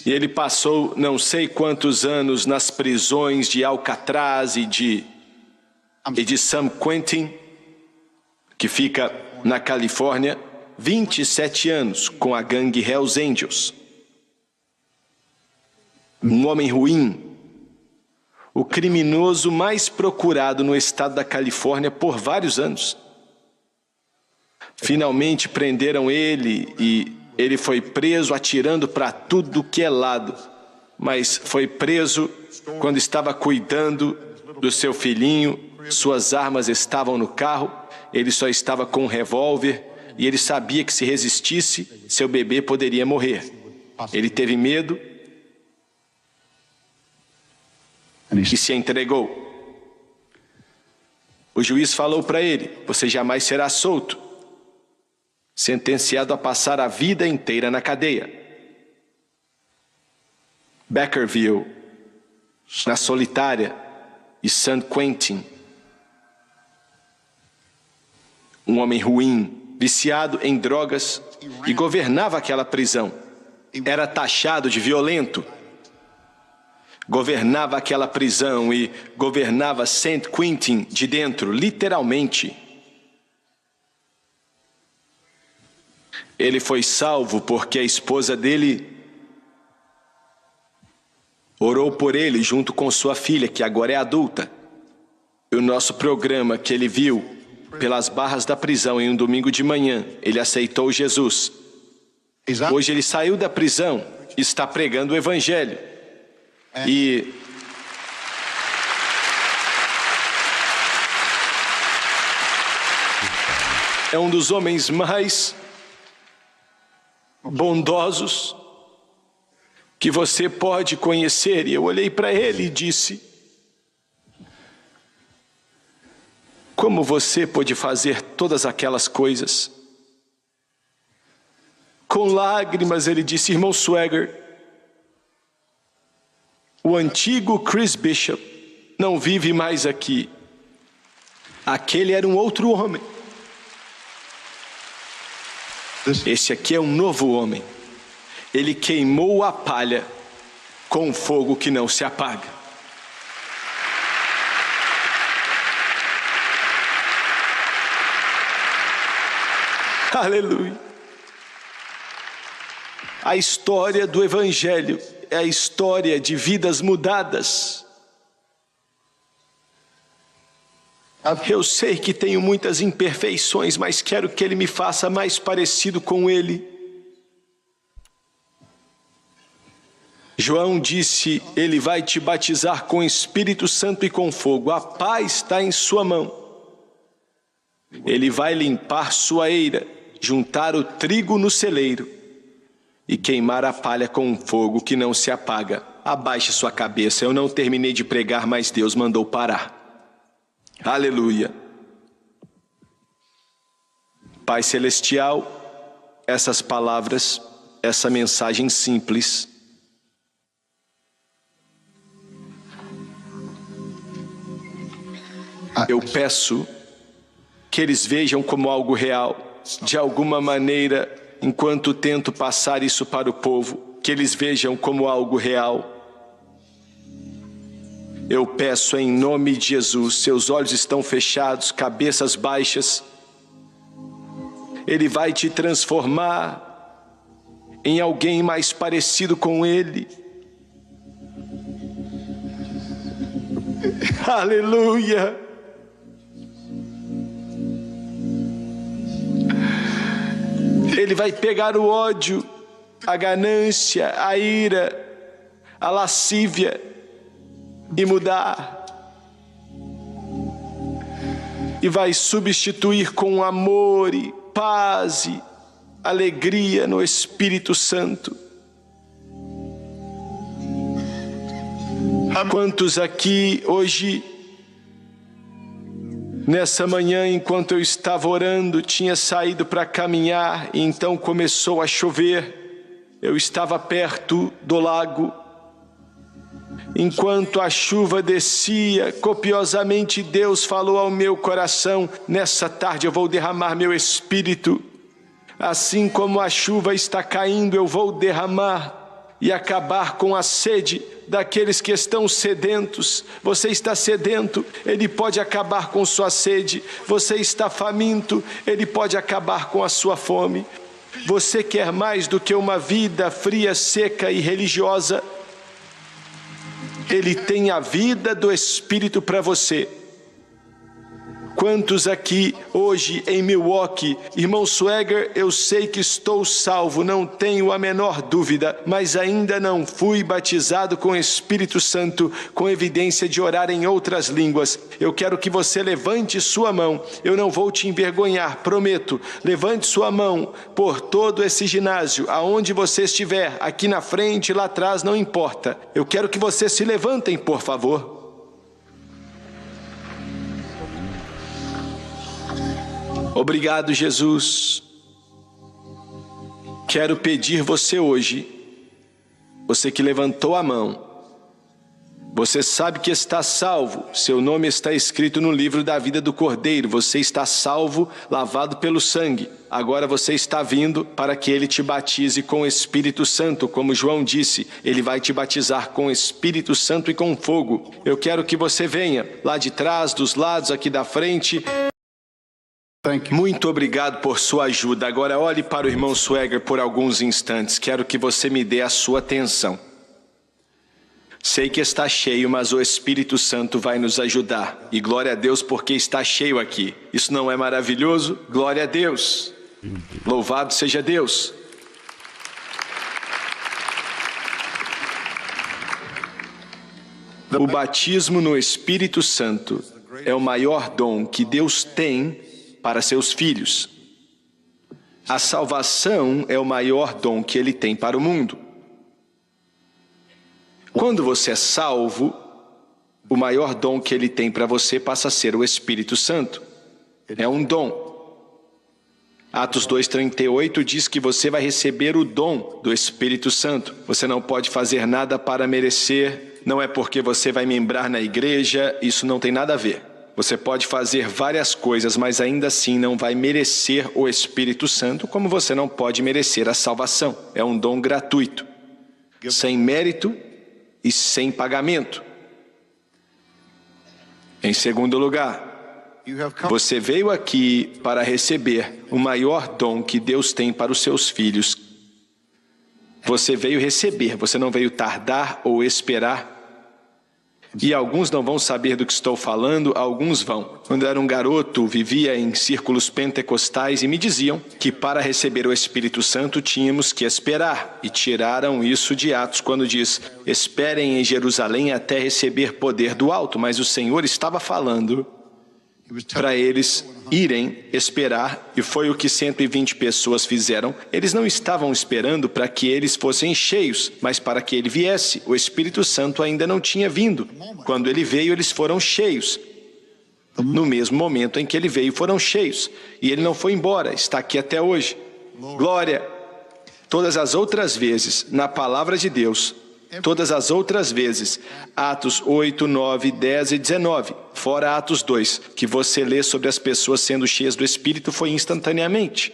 e ele passou não sei quantos anos nas prisões de Alcatraz e de San Quentin, que fica na Califórnia, 27 anos com a gangue Hells Angels. Um homem ruim. O criminoso mais procurado no estado da Califórnia por vários anos. Finalmente prenderam ele e ele foi preso atirando para tudo que é lado. Mas foi preso quando estava cuidando do seu filhinho, suas armas estavam no carro, ele só estava com um revólver. E ele sabia que se resistisse, seu bebê poderia morrer. Ele teve medo e se entregou. O juiz falou para ele: você jamais será solto, sentenciado a passar a vida inteira na cadeia. Beckerville, na Solitária e San Quentin. Um homem ruim, viciado em drogas, e governava aquela prisão. Era taxado de violento. Governava aquela prisão e governava San Quentin de dentro, literalmente. Ele foi salvo porque a esposa dele orou por ele junto com sua filha, que agora é adulta. E o nosso programa que ele viu pelas barras da prisão em um domingo de manhã, ele aceitou Jesus. Hoje ele saiu da prisão e está pregando o Evangelho. E é um dos homens mais bondosos que você pode conhecer. E eu olhei para ele e disse: como você pôde fazer todas aquelas coisas? Com lágrimas ele disse: irmão Swagger, o antigo Chris Bishop não vive mais aqui. Aquele era um outro homem. Esse aqui é um novo homem. Ele queimou a palha com fogo que não se apaga. Aleluia. A história do Evangelho é a história de vidas mudadas. Eu sei que tenho muitas imperfeições, mas quero que Ele me faça mais parecido com Ele. João disse: Ele vai te batizar com Espírito Santo e com fogo. A pá está em sua mão. Ele vai limpar sua eira, juntar o trigo no celeiro e queimar a palha com um fogo que não se apaga. Abaixe sua cabeça. Eu não terminei de pregar, mas Deus mandou parar. Aleluia. Pai Celestial, essas palavras, essa mensagem simples, eu peço que eles vejam como algo real, de alguma maneira, enquanto tento passar isso para o povo, que eles vejam como algo real. Eu peço em nome de Jesus, seus olhos estão fechados, cabeças baixas. Ele vai te transformar em alguém mais parecido com Ele. Aleluia! Ele vai pegar o ódio, a ganância, a ira, a lascívia e mudar. E vai substituir com amor e paz e alegria no Espírito Santo. Quantos aqui hoje, nessa manhã, enquanto eu estava orando, tinha saído para caminhar e então começou a chover. Eu estava perto do lago. Enquanto a chuva descia copiosamente, Deus falou ao meu coração: nessa tarde eu vou derramar meu Espírito. Assim como a chuva está caindo, eu vou derramar e acabar com a sede daqueles que estão sedentos. Você está sedento, Ele pode acabar com sua sede. Você está faminto, Ele pode acabar com a sua fome. Você quer mais do que uma vida fria, seca e religiosa? Ele tem a vida do Espírito para você. Quantos aqui hoje em Milwaukee, irmão Swagger, eu sei que estou salvo, não tenho a menor dúvida, mas ainda não fui batizado com o Espírito Santo, com evidência de orar em outras línguas. Eu quero que você levante sua mão, eu não vou te envergonhar, prometo. Levante sua mão por todo esse ginásio, aonde você estiver, aqui na frente, lá atrás, não importa. Eu quero que vocês se levantem, por favor. Obrigado, Jesus. Quero pedir você hoje, você que levantou a mão, você sabe que está salvo, seu nome está escrito no livro da vida do Cordeiro, você está salvo, lavado pelo sangue. Agora você está vindo para que Ele te batize com o Espírito Santo, como João disse, Ele vai te batizar com o Espírito Santo e com fogo. Eu quero que você venha, lá de trás, dos lados, aqui da frente. Muito obrigado por sua ajuda. Agora olhe para o irmão Swagger por alguns instantes. Quero que você me dê a sua atenção. Sei que está cheio, mas o Espírito Santo vai nos ajudar. E glória a Deus porque está cheio aqui. Isso não é maravilhoso? Glória a Deus. Louvado seja Deus. O batismo no Espírito Santo é o maior dom que Deus tem para seus filhos. A salvação é o maior dom que Ele tem para o mundo. Quando você é salvo, o maior dom que Ele tem para você passa a ser o Espírito Santo. É um dom. Atos 2:38 diz que você vai receber o dom do Espírito Santo. Você não pode fazer nada para merecer, não é porque você vai membrar na igreja, isso não tem nada a ver. Você pode fazer várias coisas, mas ainda assim não vai merecer o Espírito Santo, como você não pode merecer a salvação. É um dom gratuito, sem mérito e sem pagamento. Em segundo lugar, você veio aqui para receber o maior dom que Deus tem para os seus filhos. Você veio receber, você não veio tardar ou esperar. E alguns não vão saber do que estou falando, alguns vão. Quando eu era um garoto, vivia em círculos pentecostais e me diziam que para receber o Espírito Santo tínhamos que esperar. E tiraram isso de Atos quando diz, esperem em Jerusalém até receber poder do alto. Mas o Senhor estava falando para eles irem esperar, e foi o que 120 pessoas fizeram. Eles não estavam esperando para que eles fossem cheios, mas para que ele viesse. O Espírito Santo ainda não tinha vindo. Quando ele veio, eles foram cheios. No mesmo momento em que ele veio, foram cheios. E ele não foi embora, está aqui até hoje. Glória! Todas as outras vezes, na palavra de Deus, todas as outras vezes, Atos 8, 9, 10 e 19, fora Atos 2, que você lê sobre as pessoas sendo cheias do Espírito, foi instantaneamente.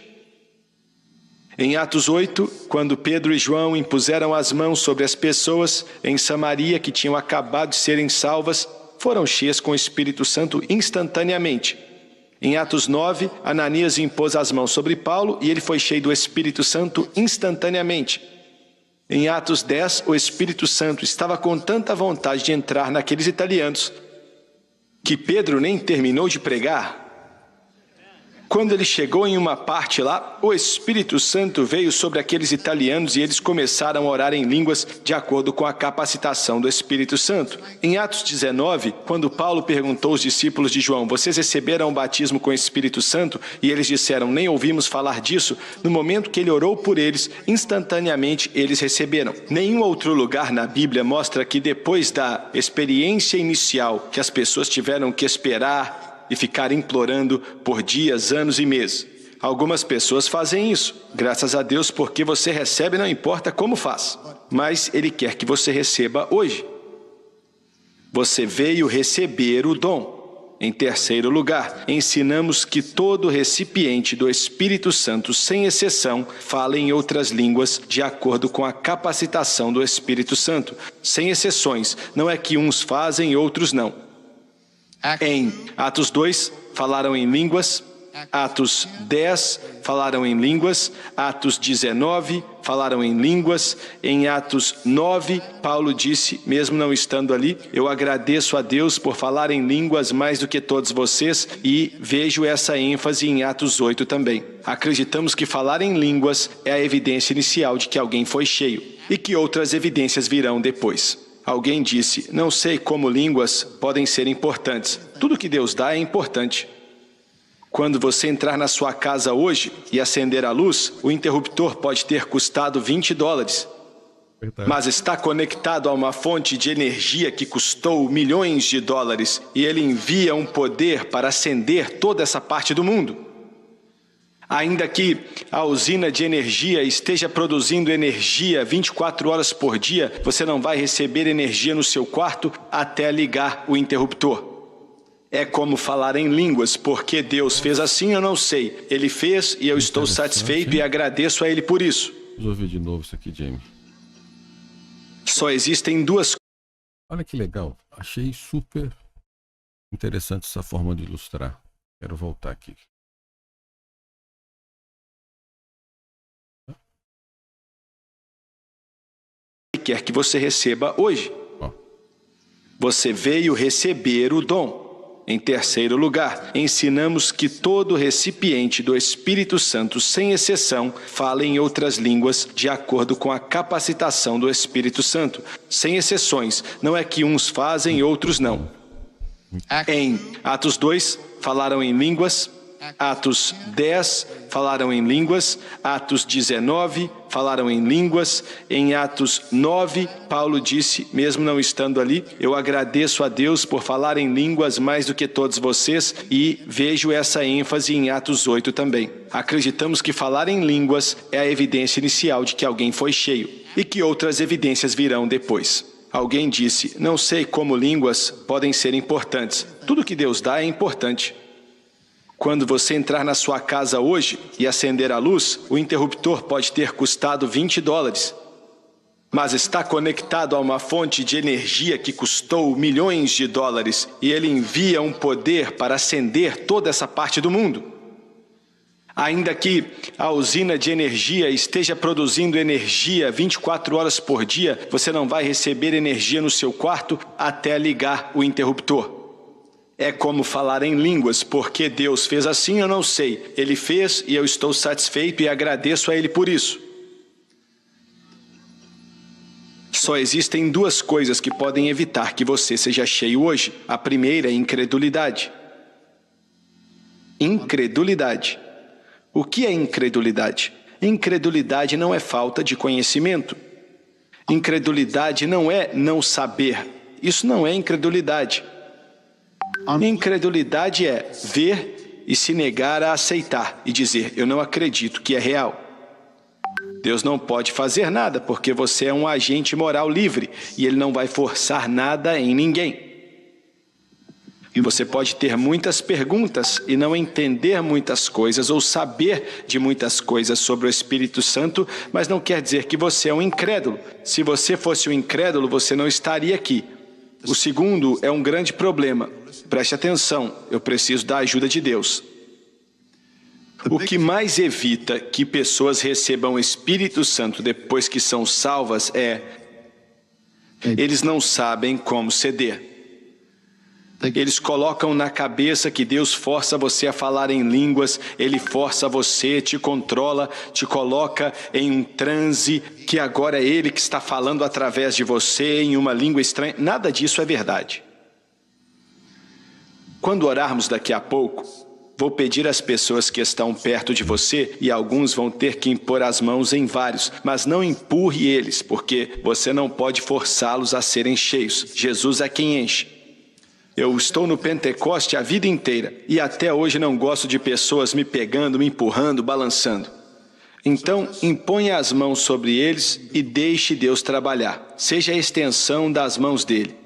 Em Atos 8, quando Pedro e João impuseram as mãos sobre as pessoas em Samaria que tinham acabado de serem salvas, foram cheias com o Espírito Santo instantaneamente. Em Atos 9, Ananias impôs as mãos sobre Paulo e ele foi cheio do Espírito Santo instantaneamente. Em Atos 10, o Espírito Santo estava com tanta vontade de entrar naqueles italianos que Pedro nem terminou de pregar. Quando ele chegou em uma parte lá, o Espírito Santo veio sobre aqueles italianos e eles começaram a orar em línguas de acordo com a capacitação do Espírito Santo. Em Atos 19, quando Paulo perguntou aos discípulos de João, vocês receberam o batismo com o Espírito Santo? E eles disseram, nem ouvimos falar disso. No momento que ele orou por eles, instantaneamente eles receberam. Nenhum outro lugar na Bíblia mostra que depois da experiência inicial que as pessoas tiveram que esperar e ficar implorando por dias, anos e meses. Algumas pessoas fazem isso, graças a Deus, porque você recebe, não importa como faz. Mas Ele quer que você receba hoje. Você veio receber o dom. Em terceiro lugar, ensinamos que todo recipiente do Espírito Santo, sem exceção, fala em outras línguas de acordo com a capacitação do Espírito Santo. Sem exceções, não é que uns fazem e outros não. Em Atos 2, falaram em línguas. Atos 10, falaram em línguas. Atos 19, falaram em línguas. Em Atos 9, Paulo disse, mesmo não estando ali, eu agradeço a Deus por falar em línguas mais do que todos vocês, e vejo essa ênfase em Atos 8 também. Acreditamos que falar em línguas é a evidência inicial de que alguém foi cheio, e que outras evidências virão depois. Alguém disse, não sei como línguas podem ser importantes. Tudo que Deus dá é importante. Quando você entrar na sua casa hoje e acender a luz, o interruptor pode ter custado $20. Mas está conectado a uma fonte de energia que custou milhões de dólares e ele envia um poder para acender toda essa parte do mundo. Ainda que a usina de energia esteja produzindo energia 24 horas por dia, você não vai receber energia no seu quarto até ligar o interruptor. É como falar em línguas, porque Deus fez assim, eu não sei. Ele fez e eu estou satisfeito e agradeço a Ele por isso. Vou ouvir de novo isso aqui, Jamie. Só existem duas. Olha que legal. Achei super interessante essa forma de ilustrar. Quero voltar aqui. Quer que você receba hoje. Você veio receber o dom. Em terceiro lugar, ensinamos que todo recipiente do Espírito Santo, sem exceção, fala em outras línguas de acordo com a capacitação do Espírito Santo. Sem exceções, não é que uns fazem e outros não. Em Atos 2, falaram em línguas. Atos 10, falaram em línguas. Atos 19, falaram em línguas. Em Atos 9, Paulo disse, mesmo não estando ali, eu agradeço a Deus por falar em línguas mais do que todos vocês, e vejo essa ênfase em Atos 8 também. Acreditamos que falar em línguas é a evidência inicial de que alguém foi cheio, e que outras evidências virão depois. Alguém disse, não sei como línguas podem ser importantes. Tudo que Deus dá é importante. Quando você entrar na sua casa hoje e acender a luz, o interruptor pode ter custado $20. Mas está conectado a uma fonte de energia que custou milhões de dólares e ele envia um poder para acender toda essa parte do mundo. Ainda que a usina de energia esteja produzindo energia 24 horas por dia, você não vai receber energia no seu quarto até ligar o interruptor. É como falar em línguas, porque Deus fez assim, eu não sei. Ele fez e eu estou satisfeito e agradeço a Ele por isso. Só existem duas coisas que podem evitar que você seja cheio hoje. A primeira é incredulidade. Incredulidade. O que é incredulidade? Incredulidade não é falta de conhecimento. Incredulidade não é não saber. Isso não é incredulidade. Incredulidade é ver e se negar a aceitar e dizer, eu não acredito que é real. Deus não pode fazer nada porque você é um agente moral livre e Ele não vai forçar nada em ninguém. E você pode ter muitas perguntas e não entender muitas coisas ou saber de muitas coisas sobre o Espírito Santo, mas não quer dizer que você é um incrédulo. Se você fosse um incrédulo, você não estaria aqui. O segundo é um grande problema. Preste atenção, eu preciso da ajuda de Deus. O que mais evita que pessoas recebam o Espírito Santo depois que são salvas é... eles não sabem como ceder. Eles colocam na cabeça que Deus força você a falar em línguas, Ele força você, te controla, te coloca em um transe, que agora é Ele que está falando através de você em uma língua estranha. Nada disso é verdade. Quando orarmos daqui a pouco, vou pedir às pessoas que estão perto de você, e alguns vão ter que impor as mãos em vários, mas não empurre eles, porque você não pode forçá-los a serem cheios. Jesus é quem enche. Eu estou no Pentecoste a vida inteira e até hoje não gosto de pessoas me pegando, me empurrando, balançando. Então, imponha as mãos sobre eles e deixe Deus trabalhar. Seja a extensão das mãos dele.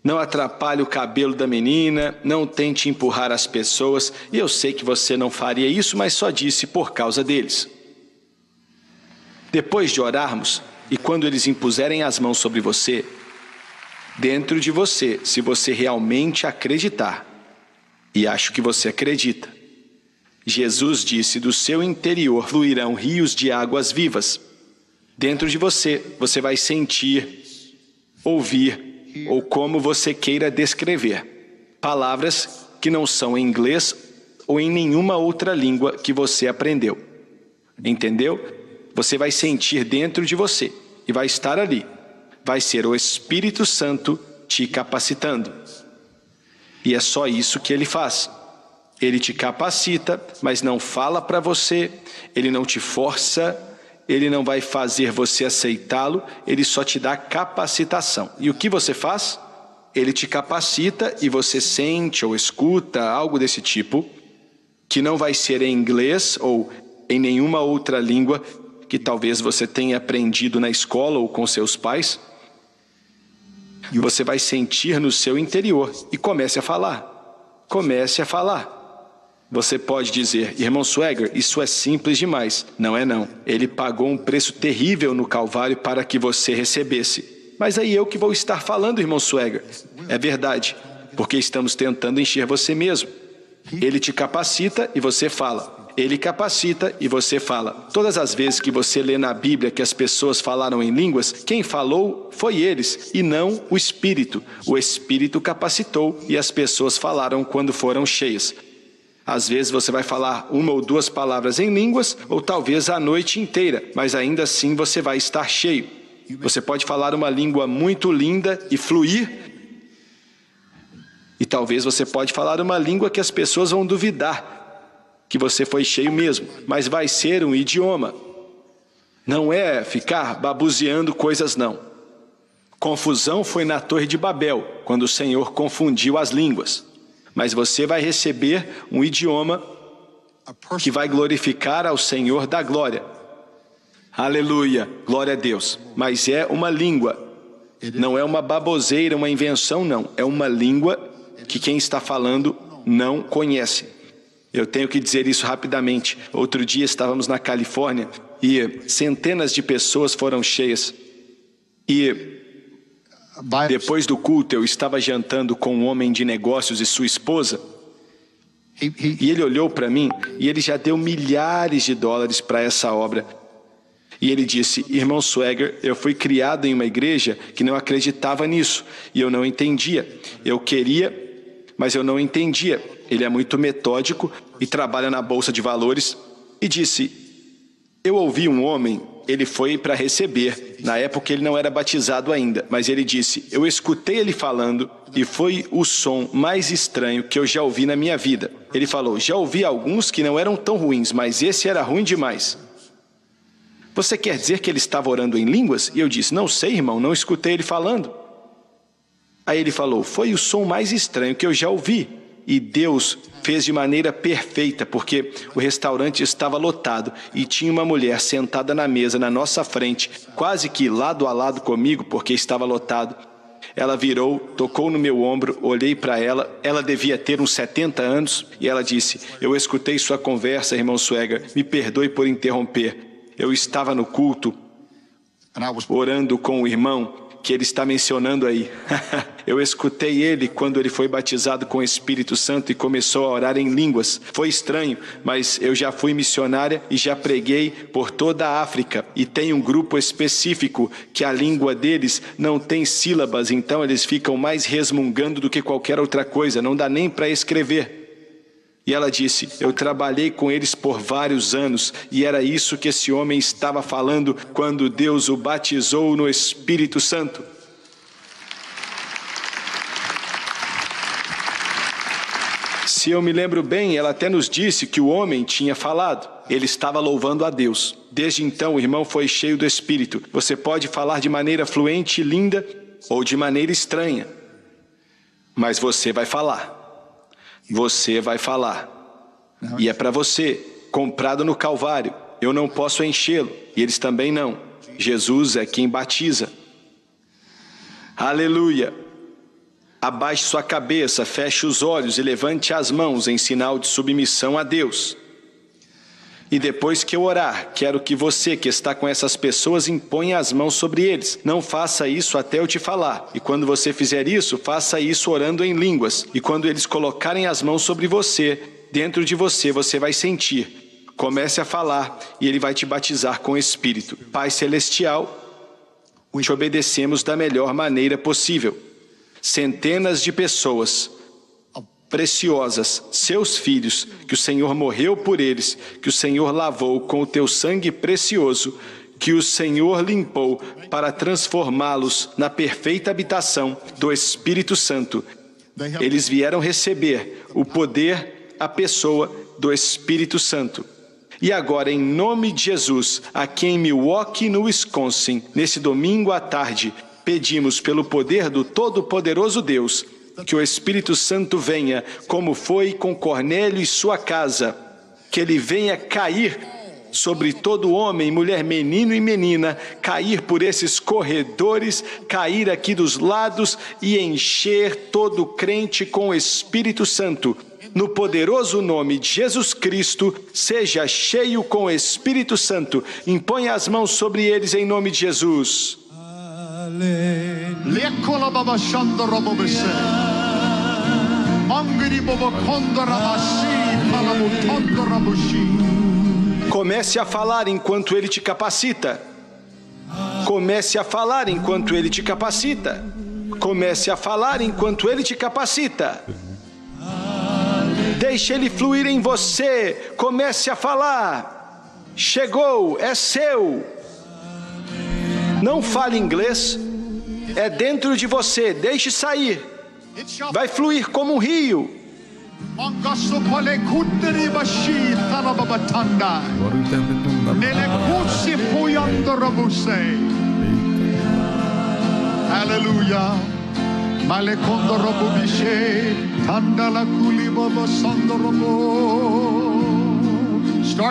Não atrapalhe o cabelo da menina, não tente empurrar as pessoas. E eu sei que você não faria isso, mas só disse por causa deles. Depois de orarmos, e quando eles impuserem as mãos sobre você, dentro de você, se você realmente acreditar, e acho que você acredita, Jesus disse, do seu interior fluirão rios de águas vivas. Dentro de você, você vai sentir, ouvir, ou como você queira descrever, palavras que não são em inglês ou em nenhuma outra língua que você aprendeu. Entendeu? Você vai sentir dentro de você e vai estar ali. Vai ser o Espírito Santo te capacitando. E é só isso que Ele faz. Ele te capacita, mas não fala para você, Ele não te força, Ele não vai fazer você aceitá-lo, Ele só te dá capacitação. E o que você faz? Ele te capacita e você sente ou escuta algo desse tipo, que não vai ser em inglês ou em nenhuma outra língua que talvez você tenha aprendido na escola ou com seus pais. E você vai sentir no seu interior e comece a falar. Comece a falar. Você pode dizer, irmão Swagger, isso é simples demais. Não é não. Ele pagou um preço terrível no Calvário para que você recebesse. Mas aí eu que vou estar falando, irmão Swagger. É verdade, porque estamos tentando encher você mesmo. Ele te capacita e você fala. Ele capacita e você fala. Todas as vezes que você lê na Bíblia que as pessoas falaram em línguas, quem falou foi eles, e não o Espírito. O Espírito capacitou e as pessoas falaram quando foram cheias. Às vezes você vai falar uma ou duas palavras em línguas, ou talvez a noite inteira, mas ainda assim você vai estar cheio. Você pode falar uma língua muito linda e fluir, e talvez você pode falar uma língua que as pessoas vão duvidar que você foi cheio mesmo, mas vai ser um idioma. Não é ficar babuzeando coisas não. Confusão foi na Torre de Babel, quando o Senhor confundiu as línguas. Mas você vai receber um idioma que vai glorificar ao Senhor da glória. Aleluia, glória a Deus. Mas é uma língua, não é uma baboseira, uma invenção não. É uma língua que quem está falando não conhece. Eu tenho que dizer isso rapidamente. Outro dia estávamos na Califórnia e centenas de pessoas foram cheias. E depois do culto eu estava jantando com um homem de negócios e sua esposa. E ele olhou para mim e ele já deu milhares de dólares para essa obra. E ele disse, irmão Swagger, eu fui criado em uma igreja que não acreditava nisso. E eu não entendia. Eu queria, mas eu não entendia. Ele é muito metódico e trabalha na Bolsa de Valores. E disse, eu ouvi um homem, ele foi para receber. Na época ele não era batizado ainda, mas ele disse, eu escutei ele falando e foi o som mais estranho que eu já ouvi na minha vida. Ele falou, já ouvi alguns que não eram tão ruins, mas esse era ruim demais. Você quer dizer que ele estava orando em línguas? E eu disse, não sei, irmão, não escutei ele falando. Aí ele falou, foi o som mais estranho que eu já ouvi. E Deus fez de maneira perfeita, porque o restaurante estava lotado e tinha uma mulher sentada na mesa na nossa frente, quase que lado a lado comigo, porque estava lotado. Ela virou, tocou no meu ombro, olhei para ela, ela devia ter uns 70 anos, e ela disse, eu escutei sua conversa, irmão Swagger, me perdoe por interromper. Eu estava no culto, orando com o irmão, que ele está mencionando aí. Eu escutei ele quando ele foi batizado com o Espírito Santo e começou a orar em línguas. Foi estranho, mas eu já fui missionária e já preguei por toda a África. E tem um grupo específico que a língua deles não tem sílabas, então eles ficam mais resmungando do que qualquer outra coisa, não dá nem para escrever. E ela disse, eu trabalhei com eles por vários anos, e era isso que esse homem estava falando quando Deus o batizou no Espírito Santo. Se eu me lembro bem, ela até nos disse que o homem tinha falado. Ele estava louvando a Deus. Desde então, o irmão foi cheio do Espírito. Você pode falar de maneira fluente e linda, ou de maneira estranha. Mas você vai falar. Você vai falar. E é para você, comprado no Calvário. Eu não posso enchê-lo, e eles também não. Jesus é quem batiza. Aleluia! Abaixe sua cabeça, feche os olhos e levante as mãos em sinal de submissão a Deus. E depois que eu orar, quero que você que está com essas pessoas imponha as mãos sobre eles. Não faça isso até eu te falar. E quando você fizer isso, faça isso orando em línguas. E quando eles colocarem as mãos sobre você, dentro de você, você vai sentir. Comece a falar e ele vai te batizar com o Espírito. Pai Celestial, te obedecemos da melhor maneira possível. Centenas de pessoas preciosas, seus filhos, que o Senhor morreu por eles, que o Senhor lavou com o teu sangue precioso, que o Senhor limpou para transformá-los na perfeita habitação do Espírito Santo. Eles vieram receber o poder, a pessoa do Espírito Santo. E agora, em nome de Jesus, aqui em Milwaukee, no Wisconsin, nesse domingo à tarde, pedimos pelo poder do Todo-Poderoso Deus, que o Espírito Santo venha, como foi com Cornélio e sua casa, que ele venha cair sobre todo homem, mulher, menino e menina, cair por esses corredores, cair aqui dos lados e encher todo crente com o Espírito Santo. No poderoso nome de Jesus Cristo, seja cheio com o Espírito Santo. Imponha as mãos sobre eles em nome de Jesus. Comece a falar enquanto Ele te capacita. Comece a falar enquanto Ele te capacita. Comece a falar enquanto Ele te capacita. Deixe Ele fluir em você. Comece a falar. Chegou, é seu. Não fale inglês. É dentro de você. Deixe sair. Vai fluir como um rio. Agora o intérprete não dá. Aleluia.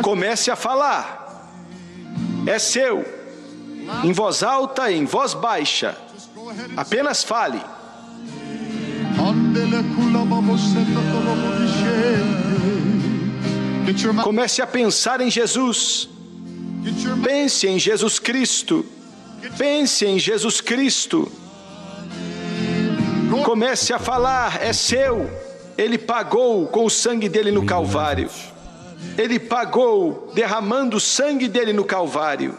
Comece a falar. É seu. Em voz alta e em voz baixa. Apenas fale. Comece a pensar em Jesus. Pense em Jesus Cristo. Pense em Jesus Cristo. Comece a falar, é seu. Ele pagou com o sangue dele no Calvário. Ele pagou derramando o sangue dele no Calvário.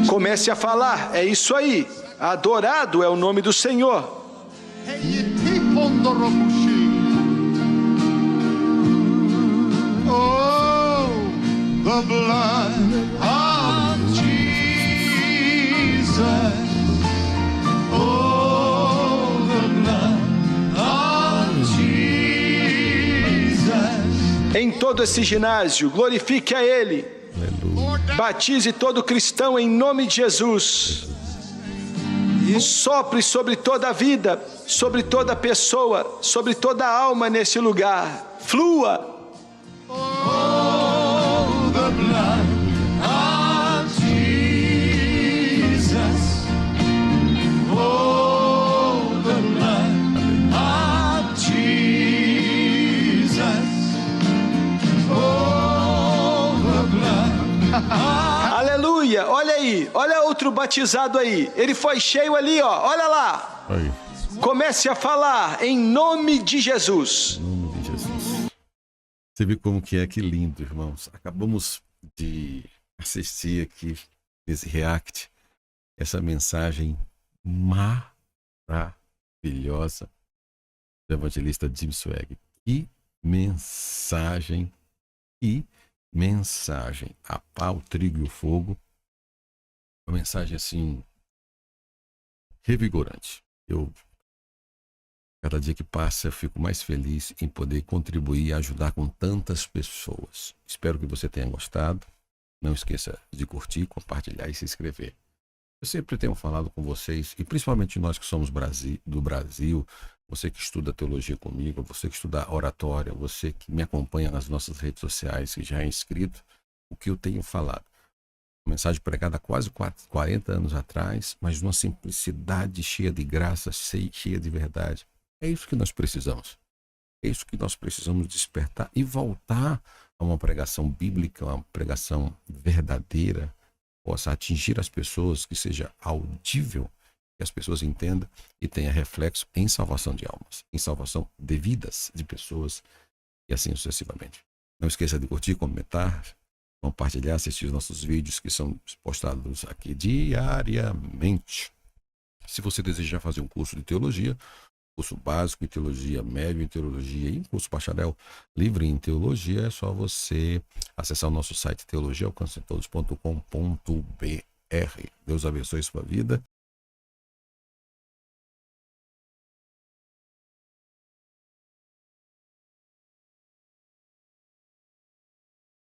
Comece a falar, é isso aí. Adorado é o nome do Senhor. Oh, the blood of Jesus. Oh, the blood of Jesus. Em todo esse ginásio, glorifique a Ele. Aleluia. Batize todo cristão em nome de Jesus. Sopre sobre toda a vida, sobre toda pessoa, sobre toda alma nesse lugar. Flua. Oh, the blood of Jesus. Oh, the blood of Jesus. Oh, the blood of Aleluia. Olha aí, olha outro batizado aí. Ele foi cheio ali, ó. Olha lá. Aí, Comece a falar em nome de Jesus. em nome de Jesus. Você viu como que é? Que lindo, irmãos. Acabamos de assistir aqui nesse react essa mensagem maravilhosa do evangelista Jim Swag. Que mensagem! Que mensagem! A pá, o trigo e o fogo. Uma mensagem assim revigorante. Cada dia que passa, eu fico mais feliz em poder contribuir e ajudar com tantas pessoas. Espero que você tenha gostado. Não esqueça de curtir, compartilhar e se inscrever. Eu sempre tenho falado com vocês, e principalmente nós que somos do Brasil, você que estuda teologia comigo, você que estuda oratória, você que me acompanha nas nossas redes sociais, que já é inscrito, o que eu tenho falado. Uma mensagem pregada há quase 40 anos atrás, mas numa simplicidade cheia de graça, cheia de verdade. É isso que nós precisamos. É isso que nós precisamos despertar e voltar a uma pregação bíblica, uma pregação verdadeira, possa atingir as pessoas, que seja audível, que as pessoas entendam e tenha reflexo em salvação de almas, em salvação de vidas de pessoas e assim sucessivamente. Não esqueça de curtir, comentar, compartilhar, assistir os nossos vídeos que são postados aqui diariamente. Se você desejar fazer um curso de teologia, curso básico em teologia, médio em teologia e um curso bacharel livre em teologia, é só você acessar o nosso site teologiaalcancetodos.com.br. Deus abençoe sua vida